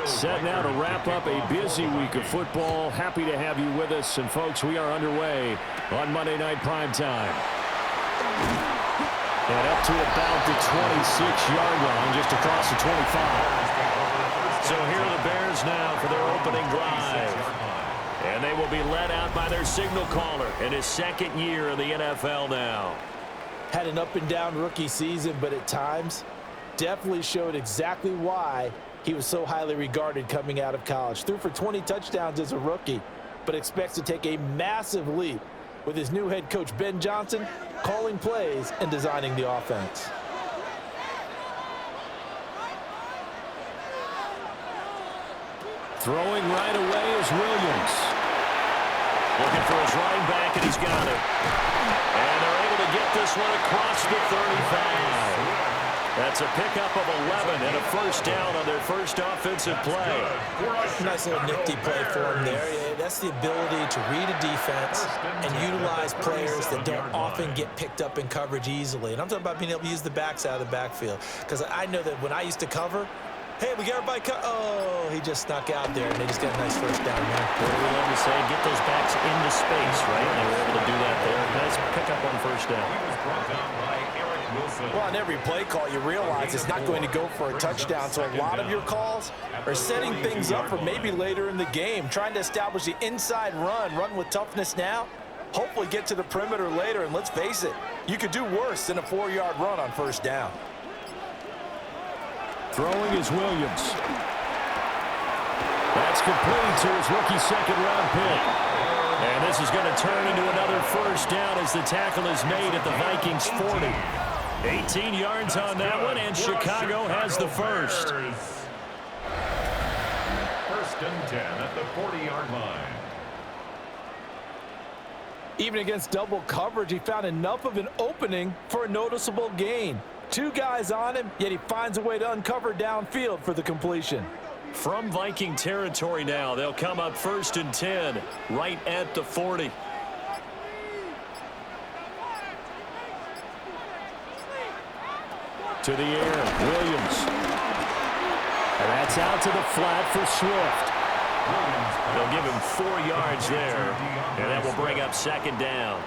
Set now to wrap up a busy week of football. Happy to have you with us. And, folks, we are underway on Monday Night Primetime. And up to about the 26-yard line, just across the 25. So here are the Bears now for their opening drive. And they will be led out by their signal caller in his second year in the NFL now. Had an up-and-down rookie season, but at times definitely showed exactly why he was so highly regarded coming out of college. Threw for 20 touchdowns as a rookie, but expects to take a massive leap with his new head coach, Ben Johnson, calling plays and designing the offense. Throwing right away is Williams. Looking for his running back, and he's got it. And they're able to get this one across the 35. That's a pickup of 11 and a first down on their first offensive play. Nice little nifty play for him there. Yeah, that's the ability to read a defense and utilize players that don't often get picked up in coverage easily. And I'm talking about being able to use the backs out of the backfield. Because I know that when I used to cover, hey, we got everybody cut. Oh, he just snuck out there, and they just got a nice first down there. What do we love to say? Get those backs into space, right? And they were able to do that there. Nice pickup on first down. Well, on every play call, you realize it's not going to go for a touchdown. So a lot of your calls are setting things up for maybe later in the game, trying to establish the inside run with toughness now, hopefully get to the perimeter later. And let's face it, you could do worse than a 4-yard run on first down. Throwing is Williams. That's complete to his rookie second-round pick. And this is going to turn into another first down as the tackle is made at the Vikings 40. 18 yards on that one, and Chicago has the first. First and 10 at the 40-yard line. Even against double coverage, he found enough of an opening for a noticeable gain. 2 guys on him, yet he finds a way to uncover downfield for the completion. From Viking territory now, they'll come up first and 10, right at the 40. To the air, Williams. And that's out to the flat for Swift. They'll give him 4 yards there, and that will bring up second down.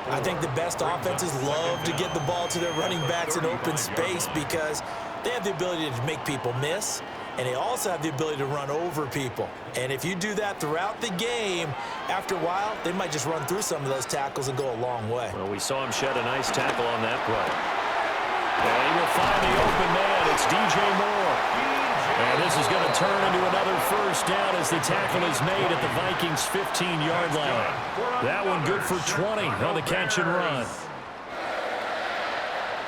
I think the best offenses love to get the ball to their running backs in open space because they have the ability to make people miss, and they also have the ability to run over people. And if you do that throughout the game, after a while, they might just run through some of those tackles and go a long way. Well, we saw him shed a nice tackle on that play. And he will find the open man. It's DJ Moore. And this is going to turn into another first down as the tackle is made at the Vikings' 15-yard line. That one good for 20 on the catch and run.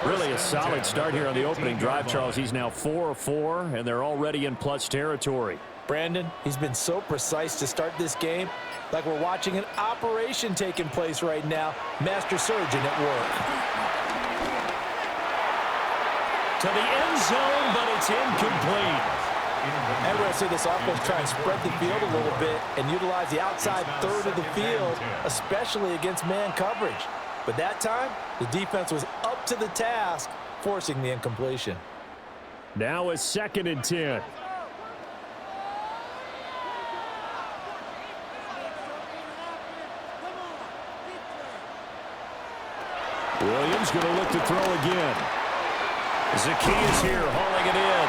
Really a solid start here on the opening drive, Charles. He's now 4 of 4, and they're already in plus territory. Brandon, he's been so precise to start this game, like we're watching an operation taking place right now. Master surgeon at work. To the end zone, but it's incomplete. And we're going to see this offense try and spread the field a little bit and utilize the outside third of the field, especially against man coverage. But that time, the defense was up to the task, forcing the incompletion. Now a second and 10. Williams going to look to throw again. Zacchaeus here hauling it in.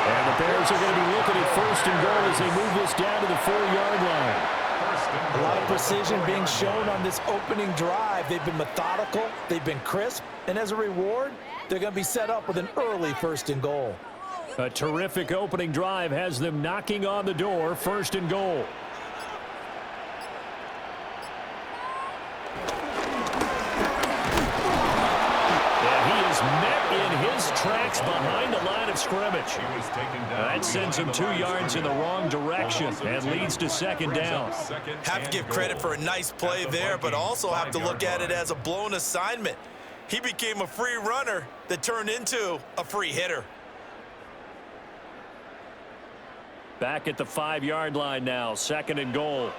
And the Bears are going to be looking at first and goal as they move this down to the 4-yard line. A lot of precision being shown on this opening drive. They've been methodical, they've been crisp, and as a reward, they're going to be set up with an early first and goal. A terrific opening drive has them knocking on the door, first and goal. Met in his tracks behind the line of scrimmage. That sends him 2 yards in the wrong direction and leads to second down. Have to give credit for a nice play there, but also have to look at it as a blown assignment. He became a free runner that turned into a free hitter. Back at the 5-yard line now, second and goal.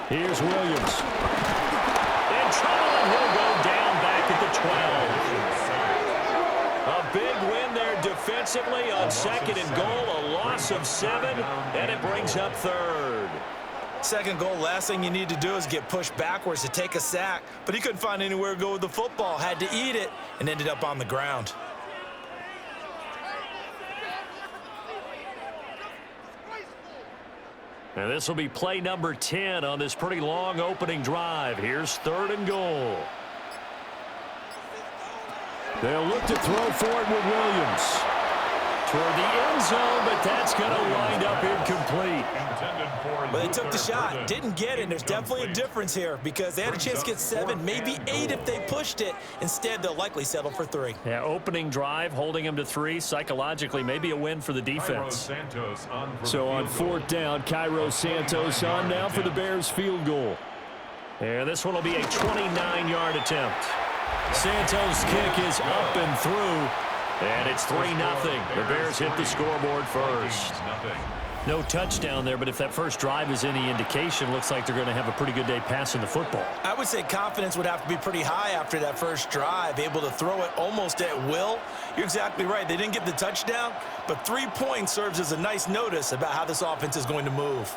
Here's Williams. In trouble, and he'll go down back at 12. A big win there defensively on second and goal, a loss of 7, and it brings up third. Second goal, last thing you need to do is get pushed backwards to take a sack. But he couldn't find anywhere to go with the football, had to eat it, and ended up on the ground. And this will be play number 10 on this pretty long opening drive. Here's third and goal. They'll look to throw for it with Williams. Toward the end zone, but that's going to wind up incomplete. But they took the shot, didn't get it. There's definitely a difference here because they had a chance to get 7, maybe 8 if they pushed it. Instead, they'll likely settle for 3. Yeah, opening drive, holding them to 3. Psychologically, maybe a win for the defense. So on fourth down, Cairo Santos on now for the Bears field goal. And this one will be a 29-yard attempt. Santos' kick is up and through. And it's 3-0. The Bears hit the scoreboard first. No touchdown there, but if that first drive is any indication, looks like they're going to have a pretty good day passing the football. I would say confidence would have to be pretty high after that first drive, able to throw it almost at will. You're exactly right. They didn't get the touchdown, but 3 points serves as a nice notice about how this offense is going to move.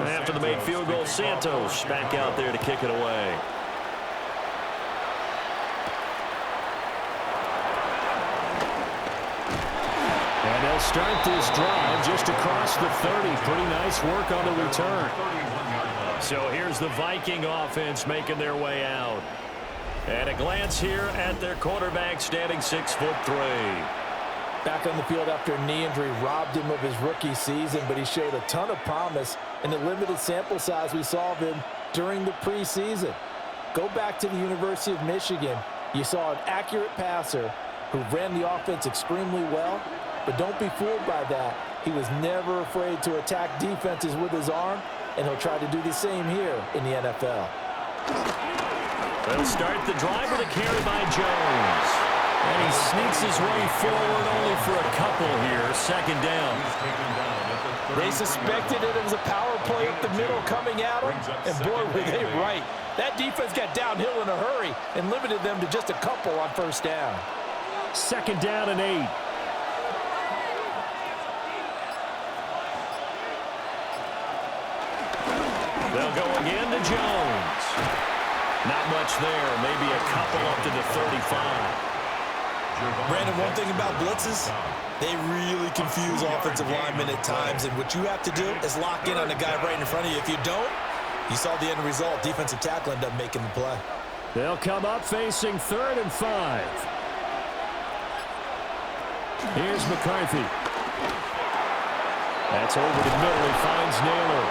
After the made field goal, Santos back out there to kick it away. And they'll start this drive just across the 30. Pretty nice work on the return. So here's the Viking offense making their way out. And a glance here at their quarterback standing 6'3". Back on the field after a knee injury robbed him of his rookie season, but he showed a ton of promise in the limited sample size we saw of him during the preseason. Go back to the University of Michigan. You saw an accurate passer who ran the offense extremely well, but don't be fooled by that. He was never afraid to attack defenses with his arm, and he'll try to do the same here in the NFL. They'll start the drive with a carry by Jones. And he sneaks his way forward only for a couple here. Second down. They suspected it was a power play up the middle coming at him, and boy, were they right. That defense got downhill in a hurry and limited them to just a couple on first down. Second down and 8. They'll go again to Jones. Not much there. Maybe a couple up to the 35. Brandon, one thing about blitzes, they really confuse offensive linemen at times, and what you have to do is lock in on the guy right in front of you. If you don't, you saw the end result. Defensive tackle ended up making the play. They'll come up facing 3rd and 5. Here's McCarthy. That's over the middle. He finds Naylor.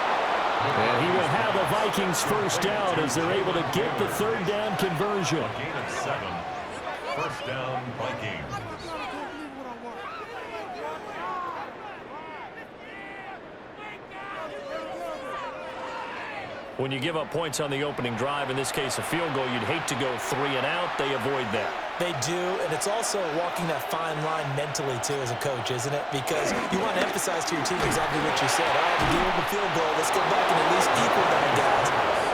And he will have a Vikings first down as they're able to get the 3rd down conversion. A gain of 7. First down, Vikings. When you give up points on the opening drive, in this case a field goal, you'd hate to go 3 and out. They avoid that. They do, and it's also walking that fine line mentally, too, as a coach, isn't it? Because you want to emphasize to your team exactly what you said. All right, we deal with the field goal. Let's go back and at least equal that, guys.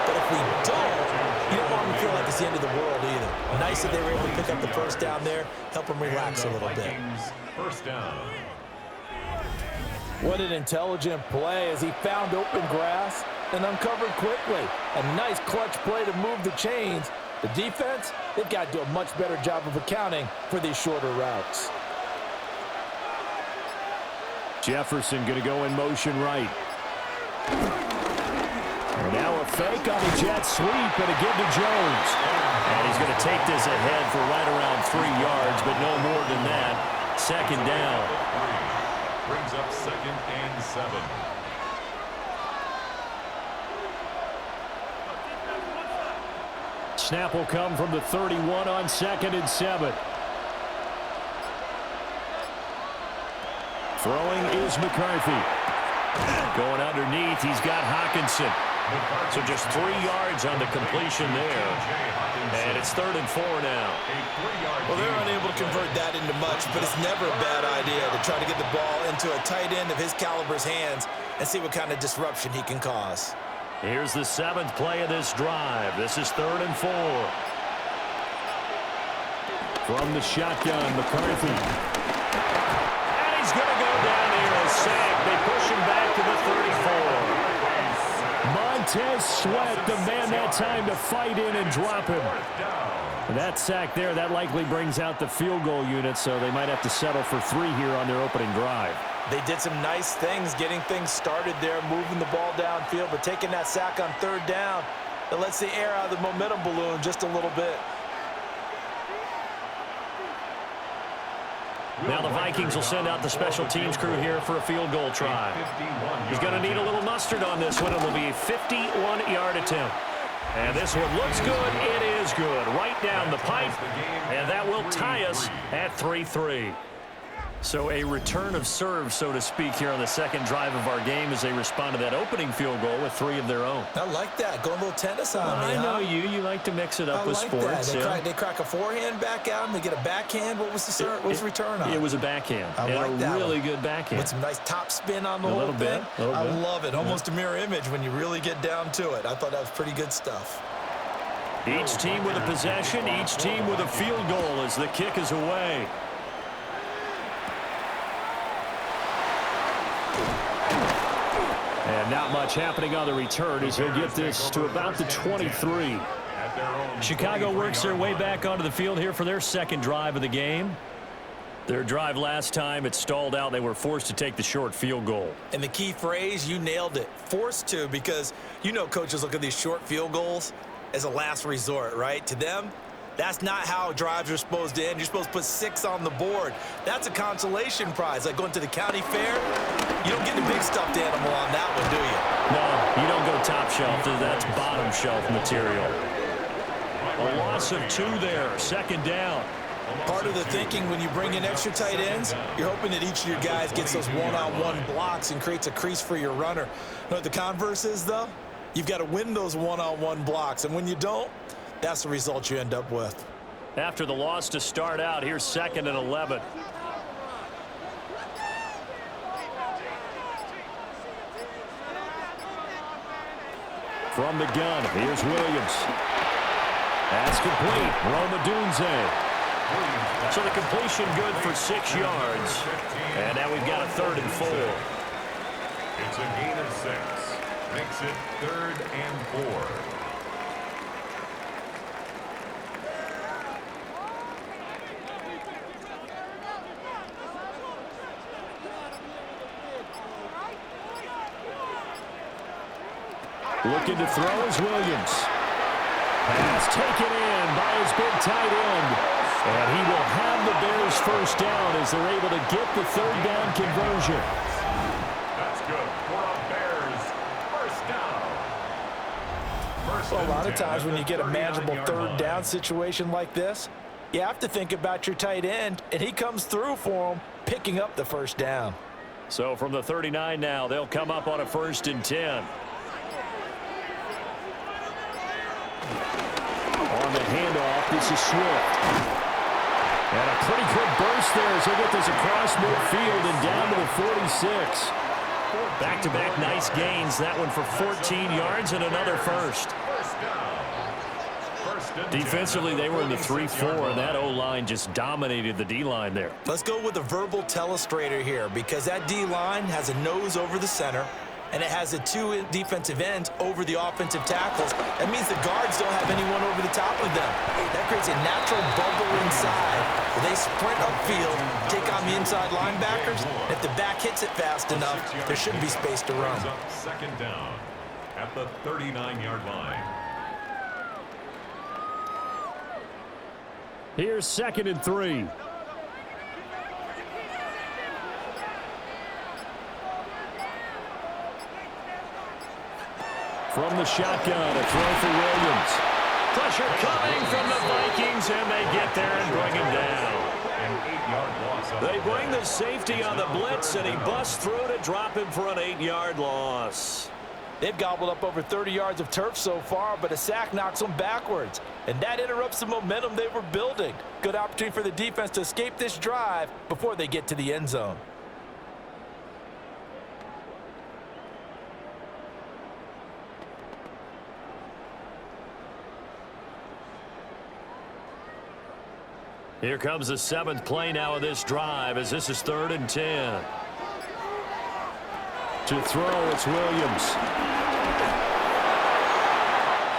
But if we don't, you don't want them to feel like it's the end of the world either. Nice that they were able to pick up the first down there, help them relax a little bit. First down. What an intelligent play as he found open grass and uncovered quickly. A nice clutch play to move the chains. The defense, they've got to do a much better job of accounting for these shorter routes. Jefferson going to go in motion right. And now a fake on the jet sweep and a give to Jones. And he's going to take this ahead for right around 3 yards, but no more than that. Second down. Brings up 2nd and 7. Snap will come from the 31 on 2nd and 7. Throwing is McCarthy. Going underneath, he's got Hawkinson. So just 3 yards on the completion there. And it's 3rd and 4 now. Well, they're unable to convert that into much, but it's never a bad idea to try to get the ball into a tight end of his caliber's hands and see what kind of disruption he can cause. Here's the 7th play of this drive. This is 3rd and 4. From the shotgun, McCarthy. And he's going to go down here, a sack. They push him back to the 34. Montez Sweat, the man that time to fight in and drop him. That sack there, that likely brings out the field goal unit, so they might have to settle for 3 here on their opening drive. They did some nice things getting things started there, moving the ball downfield, but taking that sack on 3rd down, that lets the air out of the momentum balloon just a little bit. Now the Vikings will send out the special teams crew here for a field goal try. He's going to need a little mustard on this one. It will be a 51-yard attempt. And this one looks good. It is good. Right down the pipe. And that will tie us at 3-3. So a return of serve, so to speak, here on the second drive of our game as they respond to that opening field goal with 3 of their own. I like that. Going a little tennis on me, I know you. You like to mix it up with like sports. That. They crack a forehand back out and they get a backhand. What was the serve? What was the return on? It was a backhand. I like and that a really one. good backhand. With some nice top spin on the a whole little thing. bit. I love it. Almost a mirror image when you really get down to it. I thought that was pretty good stuff. Each team with a possession, each team with a field goal as the kick is away. And not much happening on the return as he'll get this to about the 23. Chicago works their way back onto the field here for their second drive of the game. Their drive last time, it stalled out. They were forced to take the short field goal. And the key phrase, you nailed it. Forced to, because you know coaches look at these short field goals as a last resort, right? To them, that's not how drives are supposed to end. You're supposed to put 6 on the board. That's a consolation prize. Like going to the county fair, you don't get the big stuffed animal on that one, do you? No, you don't go top shelf. That's bottom shelf material. A loss of 2 there, 2nd down. Part of the thinking when you bring in extra tight ends, you're hoping that each of your guys gets those one-on-one blocks and creates a crease for your runner. You know what the converse is, though? You've got to win those one-on-one blocks, and when you don't, that's the result you end up with. After the loss to start out, here's 2nd and 11. From the gun, here's Williams. That's complete. Roma Dunze. So the completion good for 6 yards. And now we've got a 3rd and 4. It's a gain of 6. Makes it 3rd and 4. Looking to throw is Williams. Pass taken in by his big tight end. And he will have the Bears first down as they're able to get the 3rd down conversion. That's good for a Bears first down. Well, a lot of times when you get a manageable 3rd down situation like this, you have to think about your tight end, and he comes through for him, picking up the 1st down. So from the 39 now, they'll come up on a 1st and 10. On the handoff, this is Swift. And a pretty good burst there as he'll get this across midfield and down to the 46. Back-to-back nice gains. That one for 14 yards and another first. Defensively, they were in the 3-4, and that O-line just dominated the D-line there. Let's go with a verbal telestrator here, because that D-line has a nose over the center, and it has the 2 defensive ends over the offensive tackles. That means the guards don't have anyone over the top of them. That creates a natural bubble inside where they sprint upfield, take on the inside linebackers. If the back hits it fast enough, there should be space to run. 2nd down at the 39-yard line. Here's 2nd and 3. From the shotgun, a throw for Williams. Pressure coming from the Vikings, and they get there and bring him down. An 8-yard loss. They bring the safety on the blitz, and he busts through to drop him for an 8-yard loss. They've gobbled up over 30 yards of turf so far, but a sack knocks them backwards. And that interrupts the momentum they were building. Good opportunity for the defense to escape this drive before they get to the end zone. Here comes the 7th play now of this drive as this is 3rd and 10. To throw, it's Williams.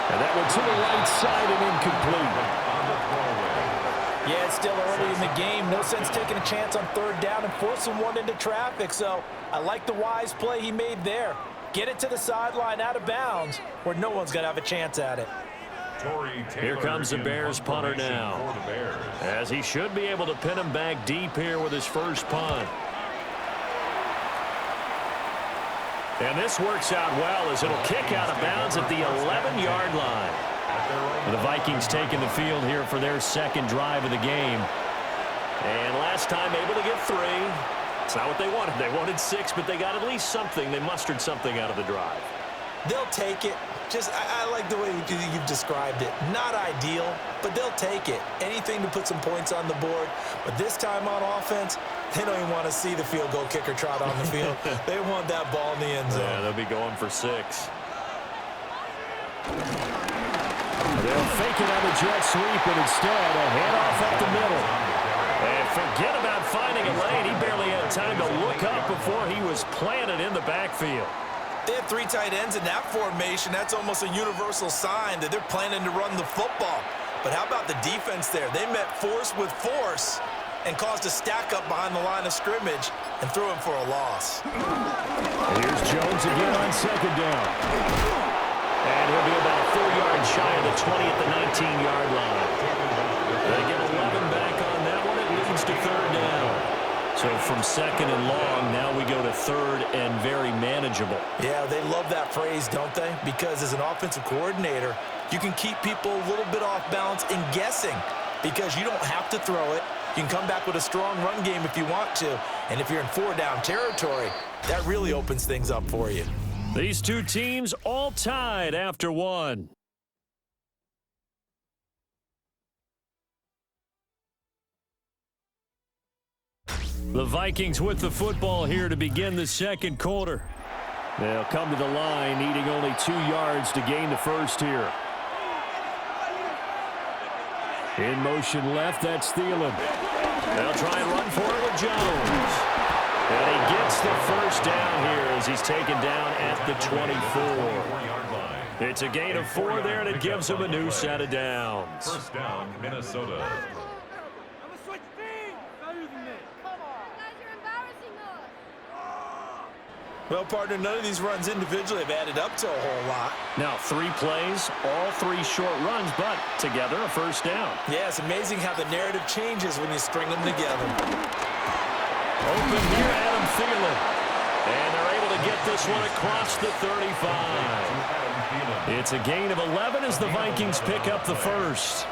And that one to the right side and incomplete. Yeah, it's still early in the game. No sense taking a chance on 3rd down and forcing one into traffic. So I like the wise play he made there. Get it to the sideline out of bounds where no one's going to have a chance at it. Here comes the Bears punter now, as he should be able to pin him back deep here with his first punt. And this works out well as it'll kick out of bounds at the 11-yard line. The Vikings taking the field here for their 2nd drive of the game. And last time able to get 3. It's not what they wanted. They wanted 6, but they got at least something. They mustered something out of the drive. They'll take it. I like the way you've described it. Not ideal, but they'll take it. Anything to put some points on the board. But this time on offense, they don't even want to see the field goal kicker trot on the field. They want that ball in the end zone. Yeah, they'll be going for 6. They'll fake it on a jet sweep, and instead a handoff up the middle. And forget about finding a lane. He barely had time to look up before he was planted in the backfield. They have 3 tight ends in that formation. That's almost a universal sign that they're planning to run the football. But how about the defense there? They met force with force and caused a stack up behind the line of scrimmage and threw him for a loss. And here's Jones again on 2nd down. And he'll be about 4 yards shy of the 20 at the 19-yard line. They get 11 back on that one. It leads to 3rd down. So from 2nd and long, now we go to 3rd and very manageable. Yeah, they love that phrase, don't they? Because as an offensive coordinator, you can keep people a little bit off balance in guessing because you don't have to throw it. You can come back with a strong run game if you want to. And if you're in 4-down territory, that really opens things up for you. These two teams all tied after 1. The Vikings with the football here to begin the 2nd quarter. They'll come to the line, needing only 2 yards to gain the first here. In motion left, that's Thielen. They'll try and run for it with Jones. And he gets the first down here as he's taken down at the 24. It's a gain of 4 there, and it gives him a new set of downs. First down, Minnesota. Well, partner, none of these runs individually have added up to a whole lot. Now 3 plays, all 3 short runs, but together a first down. Yeah, it's amazing how the narrative changes when you string them together. Open here, Adam Thielen. And they're able to get this one across the 35. It's a gain of 11 as the Vikings pick up the first.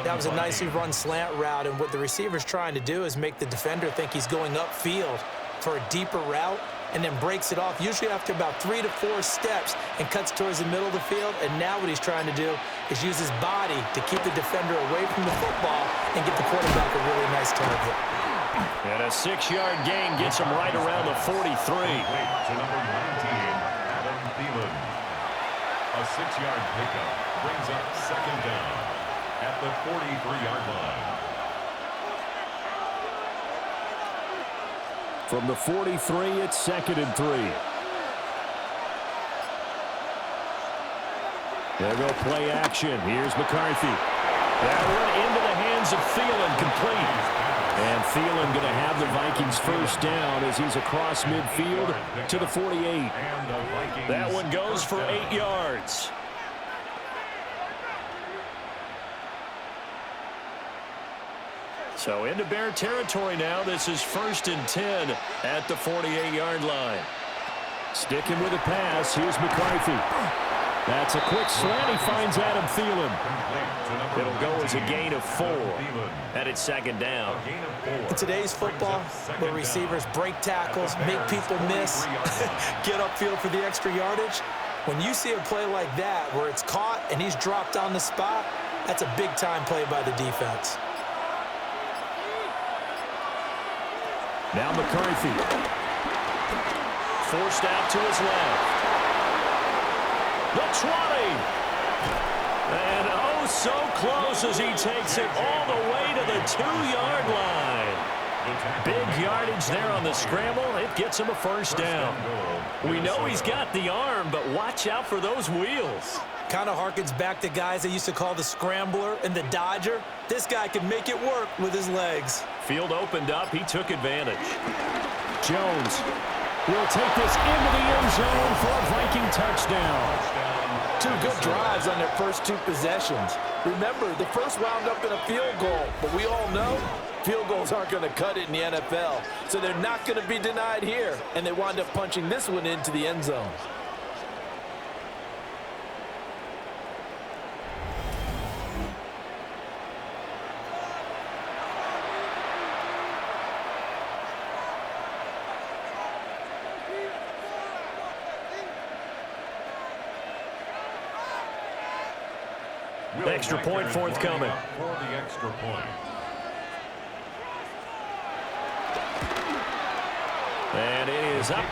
That was a nicely run slant route, and what the receiver's trying to do is make the defender think he's going upfield for a deeper route, and then breaks it off, usually after about 3 to 4 steps, and cuts towards the middle of the field. And now what he's trying to do is use his body to keep the defender away from the football and get the quarterback a really nice target. And a 6-yard gain gets him right around the 43. To number 19, Adam Thielen. A 6-yard pickup brings up 2nd down at the 43-yard line. From the 43, it's 2nd and 3. There go play action. Here's McCarthy. That one into the hands of Thielen, complete. And Thielen going to have the Vikings first down as he's across midfield to the 48. That one goes for 8 yards. So into Bear territory now. This is 1st and 10 at the 48-yard line. Sticking with a pass. Here's McCarthy. That's a quick slant. He finds Adam Thielen. It'll go as a gain of 4. And it's second down. In today's football, where receivers break tackles, make people miss, get upfield for the extra yardage, when you see a play like that where it's caught and he's dropped on the spot, that's a big-time play by the defense. Now McCarthy. Forced out to his left. The 20. And oh, so close as he takes it all the way to the 2-yard line. Big yardage there on the scramble. It gets him a first down. We know he's got the arm, but watch out for those wheels. Kind of harkens back to guys they used to call the scrambler and the dodger. This guy can make it work with his legs. Field opened up. He took advantage. Jones will take this into the end zone for a Viking touchdown. 2 good drives on their first 2 possessions. Remember, the first wound up in a field goal, but we all know field goals aren't going to cut it in the NFL, so they're not going to be denied here, and they wind up punching this one into the end zone. Extra point forthcoming. For the extra point. And it is up.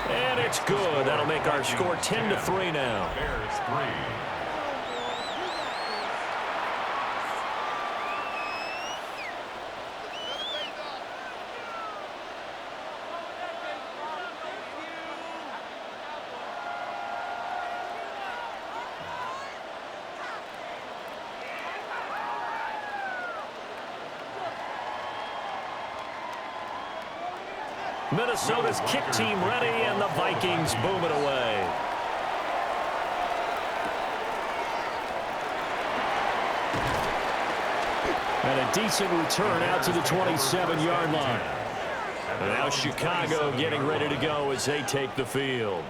And it's good. That'll make our score 10-3 now. Bears 3. Minnesota's kick team ready, and the Vikings boom it away. And a decent return out to the 27-yard line. And now Chicago getting ready to go as they take the field.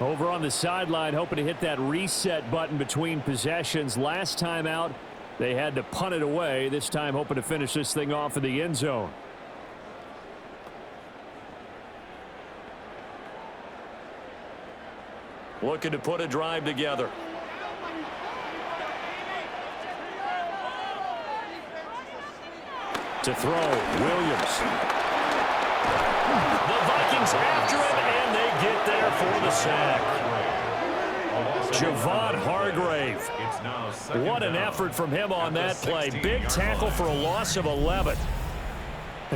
Over on the sideline, hoping to hit that reset button between possessions. Last time out, they had to punt it away. This time hoping to finish this thing off in the end zone. Looking to put a drive together. To throw, Williams. The Vikings after him, and they get there for the sack. Javon Hargrave. What an effort from him on that play. Big tackle for a loss of 11.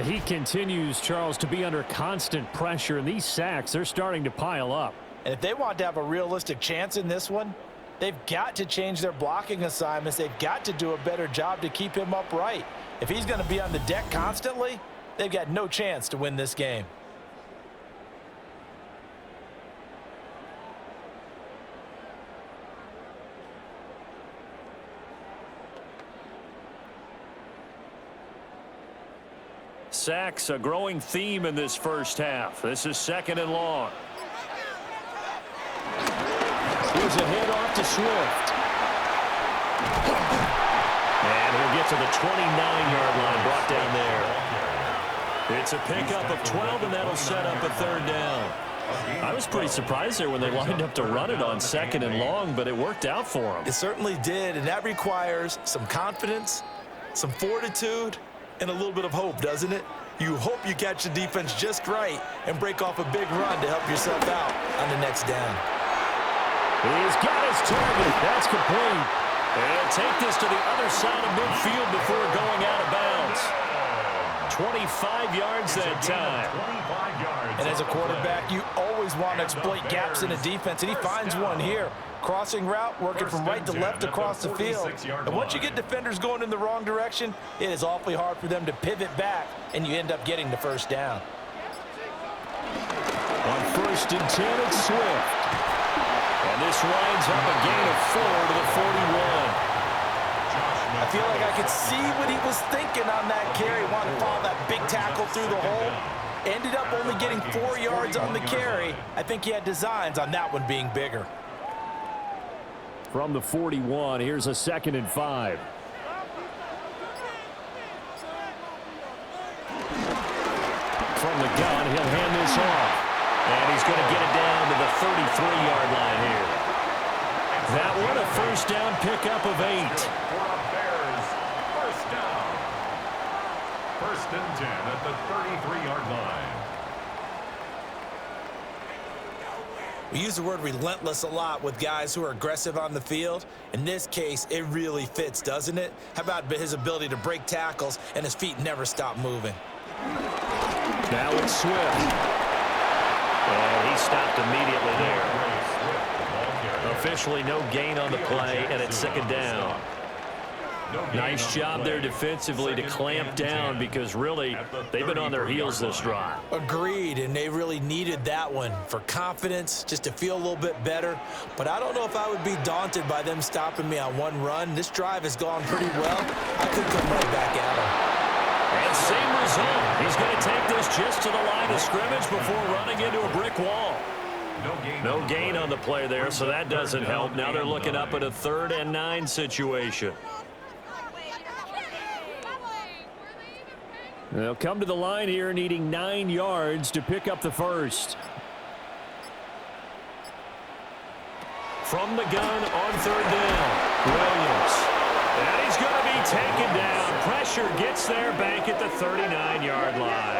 He continues, Charles, to be under constant pressure, and these sacks, they're starting to pile up. And if they want to have a realistic chance in this one, they've got to change their blocking assignments. They've got to do a better job to keep him upright. If he's going to be on the deck constantly, they've got no chance to win this game. Sacks, a growing theme in this first half. This is 2nd and long. Here's a hit off to Swift. And he'll get to the 29-yard line, brought down there. It's a pickup of 12, and that'll set up a 3rd down. I was pretty surprised there when they lined up to run it on 2nd and long, but it worked out for them. It certainly did, and that requires some confidence, some fortitude, and a little bit of hope, doesn't it? You hope you catch the defense just right and break off a big run to help yourself out on the next down. He's got his target. That's complete. And take this to the other side of midfield before going out of bounds. 25 yards that time. And as a quarterback, you always want to exploit gaps in a defense, and he finds one here. Crossing route, working from right to left across the field. And once you get defenders going in the wrong direction, it is awfully hard for them to pivot back, and you end up getting the first down. On 1st and 10, it's Swift. And this winds up a gain of 4 to the 41. I feel like I could see what he was thinking on that carry. Wanted to follow that big tackle through the hole. Ended up only getting 4 yards on the carry. I think he had designs on that one being bigger. From the 41, here's a 2nd and 5. From the gun, he'll hand this off. And he's going to get it down to the 33-yard line here. That one a first down pickup of 8. Bears, first down. 1st and 10 at the 33-yard line. We use the word relentless a lot with guys who are aggressive on the field. In this case, it really fits, doesn't it? How about his ability to break tackles and his feet never stop moving? Now it's Swift. And he stopped immediately there. Officially no gain on the play, and it's 2nd down. Nice job there defensively to clamp down because really they've been on their heels this drive. Agreed, and they really needed that one for confidence, just to feel a little bit better. But I don't know if I would be daunted by them stopping me on one run. This drive has gone pretty well. I could come right back at them. And same result. He's going to take this just to the line of scrimmage before running into a brick wall. No gain on the play there, so that doesn't help. Now they're looking up at a 3rd and 9 situation. They'll come to the line here needing 9 yards to pick up the first. From the gun on 3rd down, Williams. And he's going to be taken down. Pressure gets there back at the 39-yard line.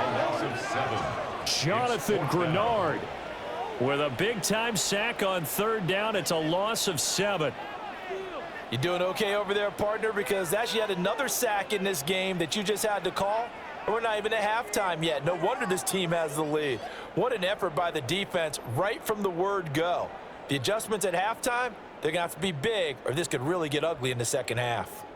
Jonathan Grenard with a big-time sack on 3rd down. It's a loss of 7. You doing okay over there, partner? Because that's yet another sack in this game that you just had to call. We're not even at halftime yet. No wonder this team has the lead. What an effort by the defense right from the word go. The adjustments at halftime, they're going to have to be big, or this could really get ugly in the second half.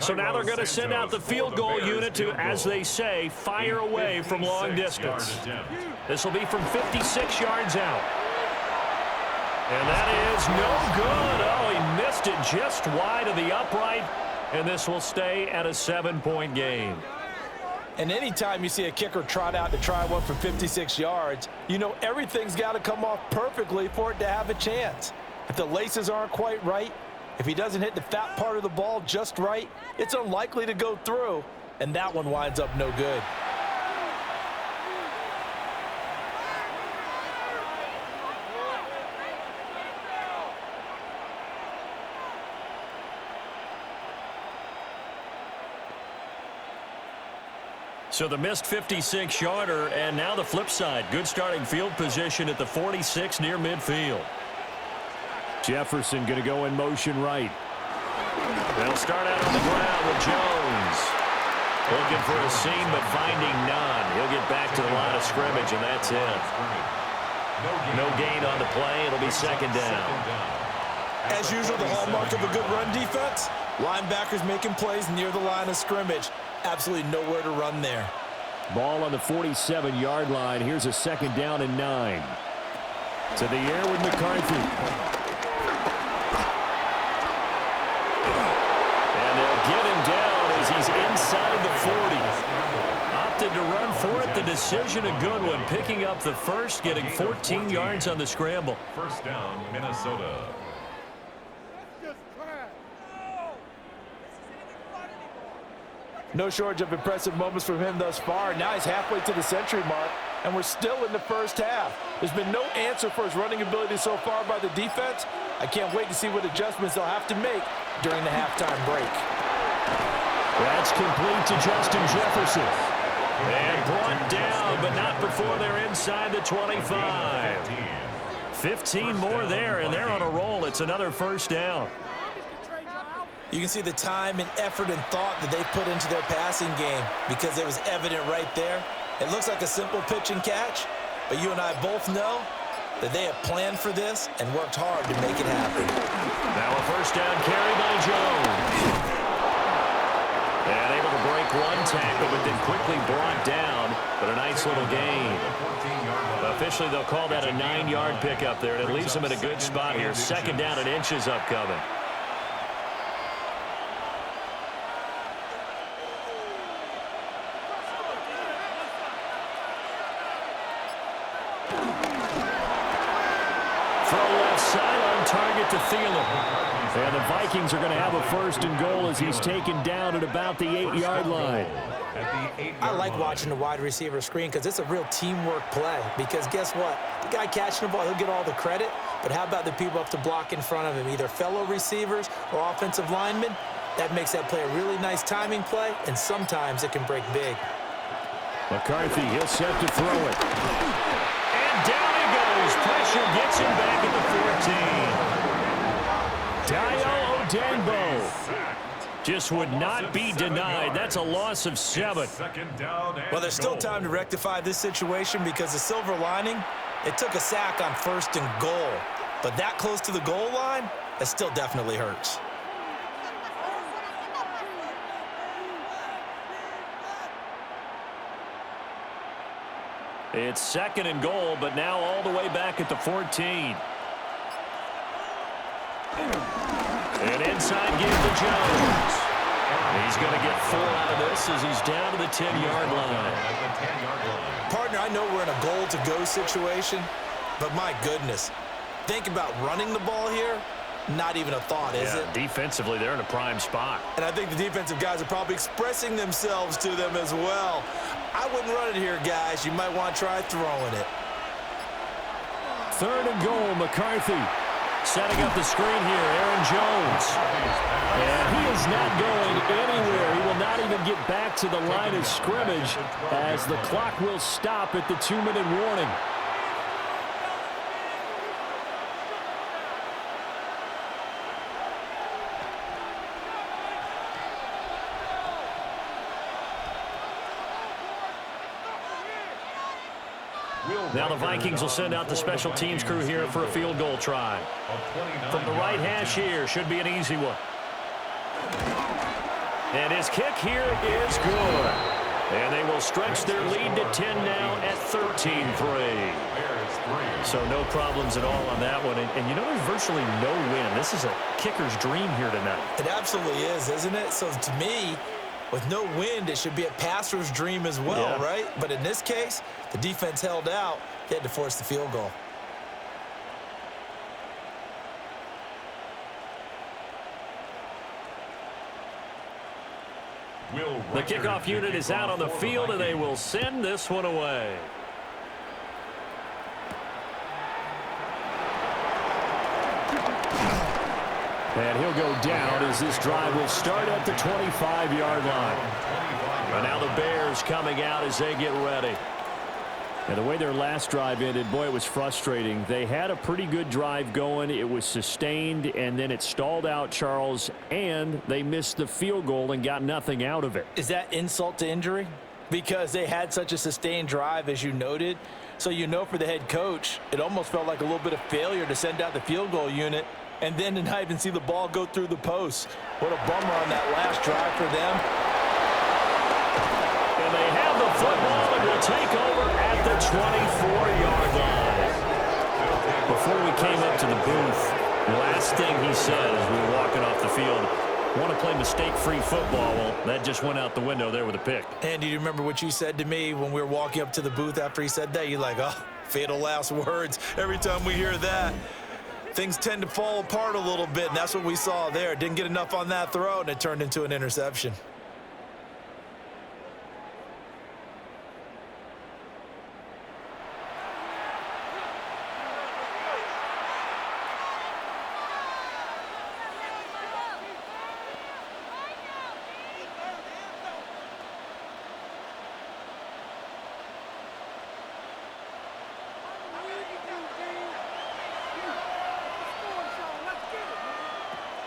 So now they're going to send out the field goal unit to, as they say, fire away from long distance. This will be from 56 yards out. And that is no good. Oh, he missed it just wide of the upright. And this will stay at a 7-point game. And anytime you see a kicker trot out to try one from 56 yards, you know everything's got to come off perfectly for it to have a chance. If the laces aren't quite right, if he doesn't hit the fat part of the ball just right, it's unlikely to go through. And that one winds up no good. So the missed 56-yarder, and now the flip side. Good starting field position at the 46 near midfield. Jefferson going to go in motion right. They'll start out on the ground with Jones. Looking for a seam, but finding none. He'll get back to the line of scrimmage, and that's it. No gain on the play. It'll be 2nd down. As usual, the hallmark of a good run defense, linebackers making plays near the line of scrimmage. Absolutely nowhere to run there. Ball on the 47-yard line. Here's a 2nd down and 9. To the air with McCarthy. And they'll get him down as he's inside the 40. Opted to run for it. The decision a good one. Picking up the first, getting 14 yards on the scramble. 1st down, Minnesota. No shortage of impressive moments from him thus far. Now he's halfway to the century mark, and we're still in the first half. There's been no answer for his running ability so far by the defense. I can't wait to see what adjustments they'll have to make during the halftime break. That's complete to Justin Jefferson. And brought down, but not before they're inside the 25. 15 more there, and they're on a roll. It's another 1st down. You can see the time and effort and thought that they put into their passing game because it was evident right there. It looks like a simple pitch and catch, but you and I both know that they have planned for this and worked hard to make it happen. Now a 1st down carry by Jones. And able to break one tackle, but then quickly brought down, but a nice little gain. Officially, they'll call that a 9-yard pickup there, and it leaves them in a good spot here. 2nd down and inches upcoming. Throw left side on target to Thielen. And the Vikings are going to have a 1st and goal as he's taken down at about the 8-yard line. I like watching the wide receiver screen because it's a real teamwork play. Because guess what? The guy catching the ball, he'll get all the credit. But how about the people up to block in front of him, either fellow receivers or offensive linemen? That makes that play a really nice timing play, and sometimes it can break big. McCarthy, he'll set to throw it. And down he goes. Pressure gets him back at the 14. Dio Odangbo just would not be denied. That's a loss of 7. Well, there's still time to rectify this situation because the silver lining, it took a sack on 1st and goal. But that close to the goal line, that still definitely hurts. It's 2nd and goal, but now all the way back at the 14. And inside give to Jones. He's going to get 4 out of this as he's down to the 10-yard line. Partner, I know we're in a goal-to-go situation, but my goodness, think about running the ball here. Not even a thought, is it? Defensively, they're in a prime spot. And I think the defensive guys are probably expressing themselves to them as well. I wouldn't run it here, guys. You might want to try throwing it. 3rd and goal, McCarthy. Setting up the screen here, Aaron Jones. And he is not going anywhere. He will not even get back to the line of scrimmage as the clock will stop at the 2-minute warning. Now the Vikings will send out the special teams crew here for a field goal try. From the right hash here, should be an easy one. And his kick here is good. And they will stretch their lead to 10 now at 13-3. So no problems at all on that one. And you know there's virtually no win. This is a kicker's dream here tonight. It absolutely is, isn't it? So to me, with no wind, it should be a passer's dream as well, right? But in this case, the defense held out. They had to force the field goal. The kickoff unit is out on the field, and they will send this one away. And he'll go down as this drive will start at the 25-yard line. And now the Bears coming out as they get ready. And the way their last drive ended, boy, it was frustrating. They had a pretty good drive going. It was sustained, and then it stalled out, Charles, and they missed the field goal and got nothing out of it. Is that insult to injury? Because they had such a sustained drive, as you noted. So you know for the head coach, it almost felt like a little bit of failure to send out the field goal unit and then to not even see the ball go through the post. What a bummer on that last drive for them. And they have the football and will take over at the 24-yard line. Before we came up to the booth, the last thing he said as we were walking off the field, want to play mistake-free football. Well, that just went out the window there with a pick. And do you remember what you said to me when we were walking up to the booth after he said that? You're like, oh, fatal last words. Every time we hear that, things tend to fall apart a little bit, and that's what we saw there. Didn't get enough on that throw, and it turned into an interception.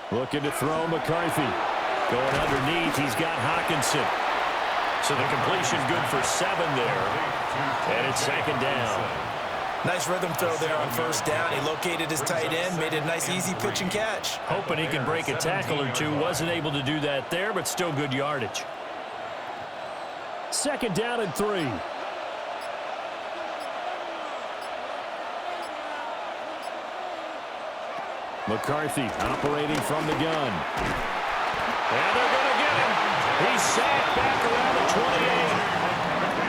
Looking to throw McCarthy. Going underneath, he's got Hawkinson. So the completion good for 7 there. And it's 2nd down. Nice rhythm throw there on 1st down. He located his tight end, made it a nice easy pitch and catch. Hoping he can break a tackle or two. Wasn't able to do that there, but still good yardage. 2nd down and 3. McCarthy operating from the gun. And they're going to get him. He's sacked back around the 28.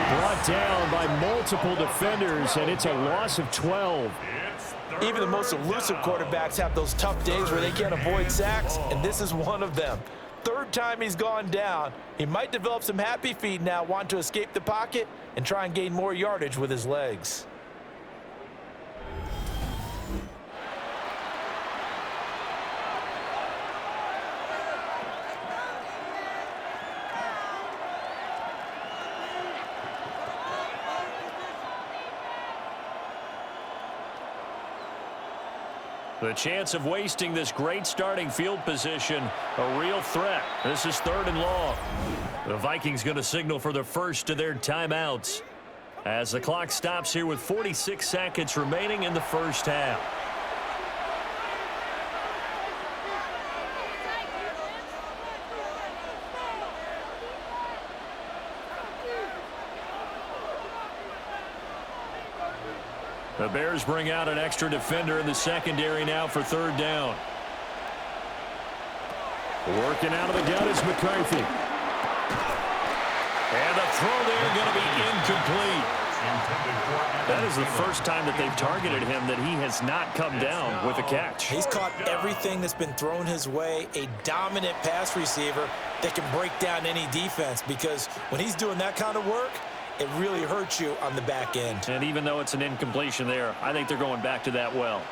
Brought down by multiple defenders, and it's a loss of 12. Even the most elusive quarterbacks have those tough days where they can't avoid sacks, and this is one of them. Third time he's gone down. He might develop some happy feet now, want to escape the pocket and try and gain more yardage with his legs. The chance of wasting this great starting field position, a real threat. This is 3rd and long. The Vikings going to signal for the first of their timeouts as the clock stops here with 46 seconds remaining in the first half. The Bears bring out an extra defender in the secondary now for 3rd down. Working out of the gun is McCarthy. And the throw there going to be incomplete. That is the first time that they've targeted him that he has not come down with a catch. He's caught everything that's been thrown his way, a dominant pass receiver that can break down any defense, because when he's doing that kind of work, it really hurts you on the back end. And even though it's an incompletion there, I think they're going back to that well.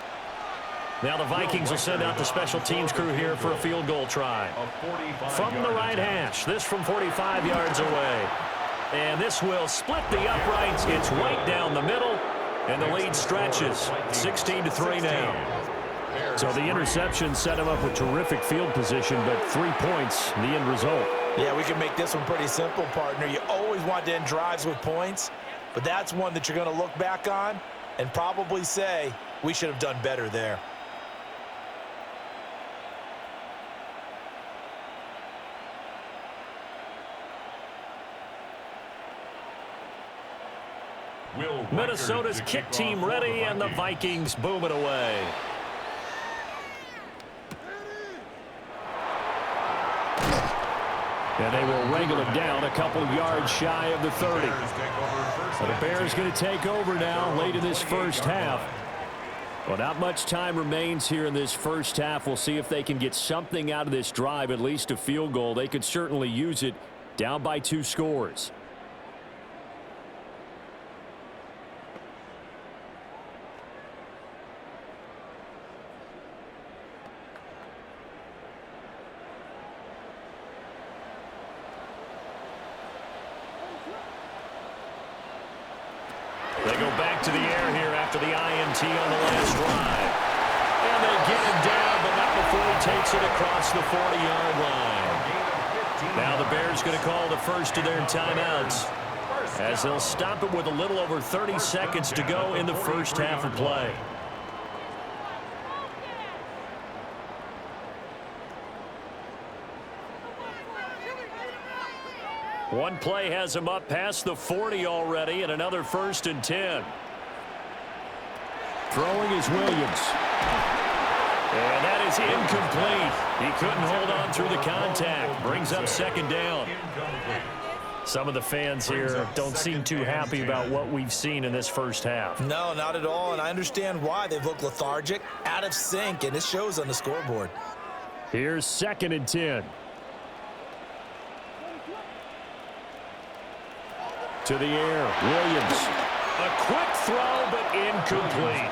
Now the Vikings will send out the special teams crew here for a field goal try. From the right hash, this from 45 yards away. And this will split the uprights. It's right down the middle, and the lead stretches. 16-3 now. So the interception set him up with terrific field position, but 3 points, the end result. Yeah, we can make this one pretty simple, partner. You always want to end drives with points, but that's one that you're going to look back on and probably say, we should have done better there. Minnesota's kick team ready, and the Vikings boom it away. And they will wrangle him down a couple yards shy of the 30. So the Bears going to take over now late in this first half. Well, not much time remains here in this first half. We'll see if they can get something out of this drive, at least a field goal. They could certainly use it, down by 2 scores. They go back to the air here after the INT on the last drive. And they get him down, but not before he takes it across the 40-yard line. Now the Bears going to call the first of their timeouts, as they'll stop it with a little over 30 seconds to go in the first half of play. One play has him up past the 40 already, and another 1st and 10. Throwing is Williams. And that is incomplete. He couldn't hold on through the contact. Brings up 2nd down. Some of the fans here don't seem too happy about what we've seen in this first half. No, not at all, and I understand why. They've looked lethargic, out of sync, and it shows on the scoreboard. Here's 2nd and 10. To the air, Williams. A quick throw, but incomplete.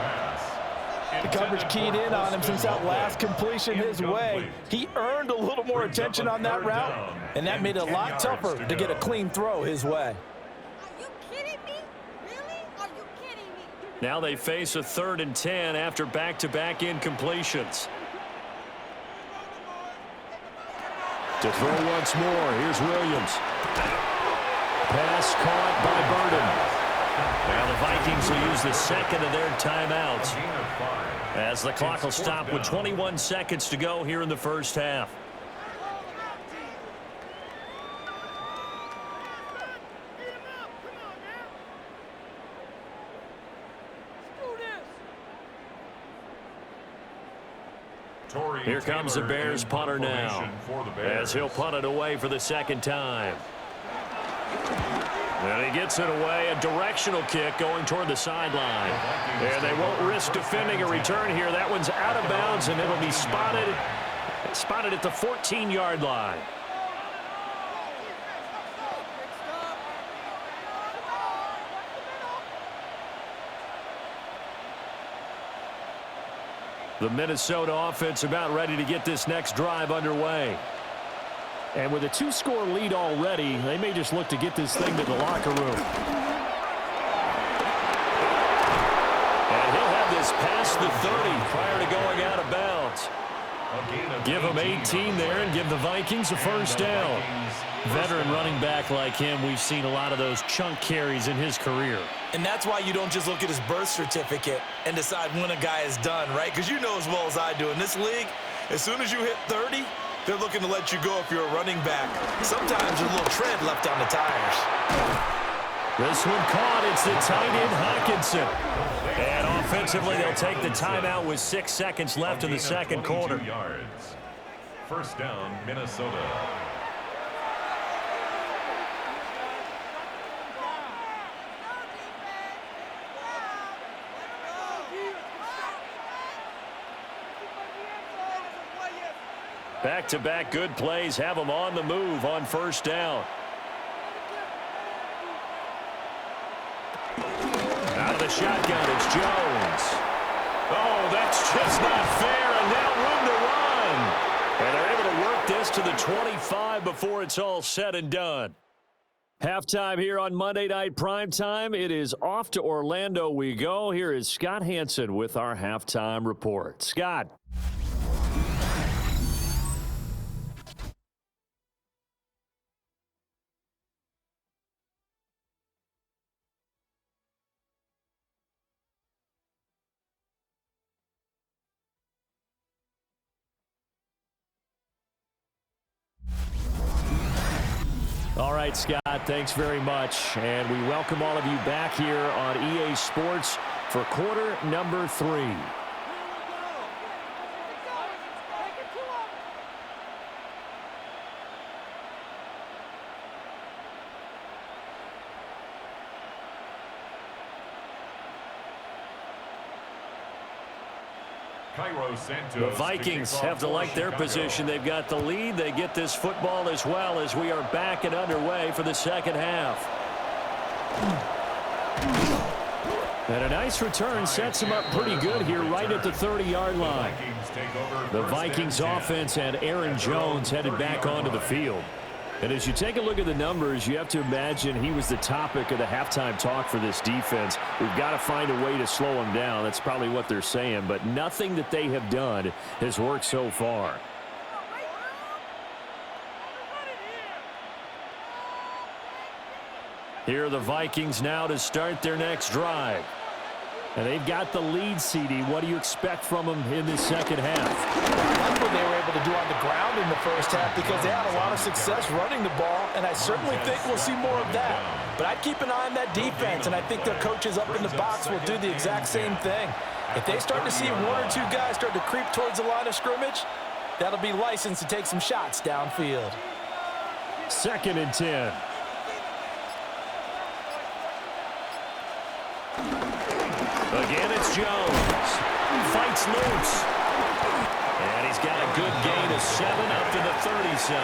The coverage keyed in on him since that last completion his way. He earned a little more attention on that route, and that made it a lot tougher to get a clean throw his way. Are you kidding me? Really? Are you kidding me? Now they face a 3rd and 10 after back-to-back incompletions. To throw once more, here's Williams. Pass caught by Burden. Now the Vikings will use the 2nd of their timeouts, as the clock will stop with 21 seconds to go here in the first half. Here comes the Bears punter now, as he'll punt it away for the 2nd time. And he gets it away, a directional kick going toward the sideline. And they won't risk defending a return here. That one's out of bounds, and it'll be spotted at the 14-yard line. The Minnesota offense about ready to get this next drive underway. And with a 2-score lead already, they may just look to get this thing to the locker room. And he'll have this past the 30 prior to going out of bounds. Give him 18 there and give the Vikings a first down. Veteran running back like him, we've seen a lot of those chunk carries in his career. And that's why you don't just look at his birth certificate and decide when a guy is done, right? Because you know as well as I do, in this league, as soon as you hit 30, they're looking to let you go if you're a running back. Sometimes there's a little tread left on the tires. This one caught. It's the tight end Hawkinson. And offensively, they'll take the timeout with 6 seconds left in the second quarter. Yards. First down, Minnesota. Back-to-back good plays have them on the move on first down. Out of the shotgun, it's Jones. Oh, that's just not fair, and now room to run. And they're able to work this to the 25 before it's all said and done. Halftime here on Monday Night Primetime. It is off to Orlando we go. Here is Scott Hansen with our halftime report. Scott. All right, Scott, thanks very much. And we welcome all of you back here on EA Sports for quarter number 3. The Vikings have to like their position. They've got the lead. They get this football as well as we are back and underway for the second half. And a nice return sets them up pretty good here right at the 30-yard line. The Vikings offense and Aaron Jones headed back onto the field. And as you take a look at the numbers, you have to imagine he was the topic of the halftime talk for this defense. We've got to find a way to slow him down. That's probably what they're saying. But nothing that they have done has worked so far. Here are the Vikings now to start their next drive. And they've got the lead, CD. What do you expect from them in this second half? I like what they were able to do on the ground in the first half because they had a lot of success running the ball, and I certainly think we'll see more of that. But I'd keep an eye on that defense, and I think their coaches up in the box will do the exact same thing. If they start to see 1 or 2 guys start to creep towards the line of scrimmage, that'll be licensed to take some shots downfield. 2nd and 10. Again, it's Jones. Fights loose. And he's got a good gain of 7 up to the 37.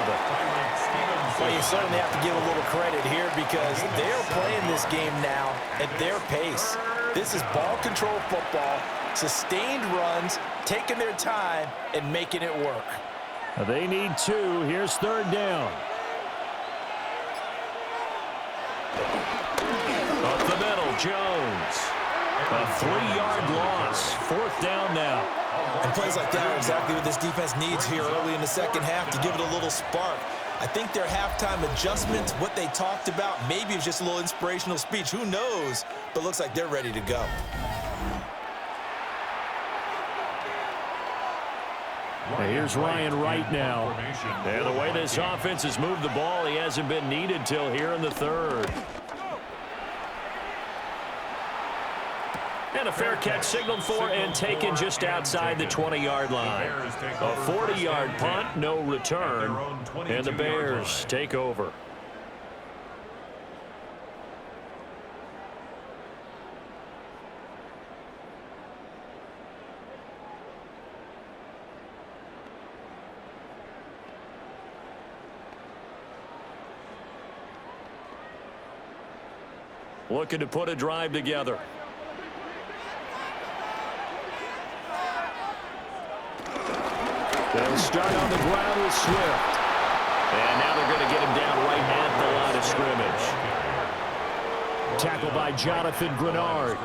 Well, you certainly have to give a little credit here because they're playing this game now at their pace. This is ball control football, sustained runs, taking their time, and making it work. They need 2. Here's 3rd down. Up the middle, Jones. A 3-yard loss. 4th down now. And plays like that are exactly what this defense needs here early in the second half to give it a little spark. I think their halftime adjustments, what they talked about, maybe it was just a little inspirational speech. Who knows? But looks like they're ready to go. Here's Ryan Wright now. And the way this offense has moved the ball, he hasn't been needed till here in the 3rd. And a fair catch signaled for and taken just outside the 20-yard line. A 40-yard punt, no return, and the Bears take over. Looking to put a drive together. They'll start on the ground with Swift. And now they're going to get him down right at the line of scrimmage. Tackled by Jonathan Grenard.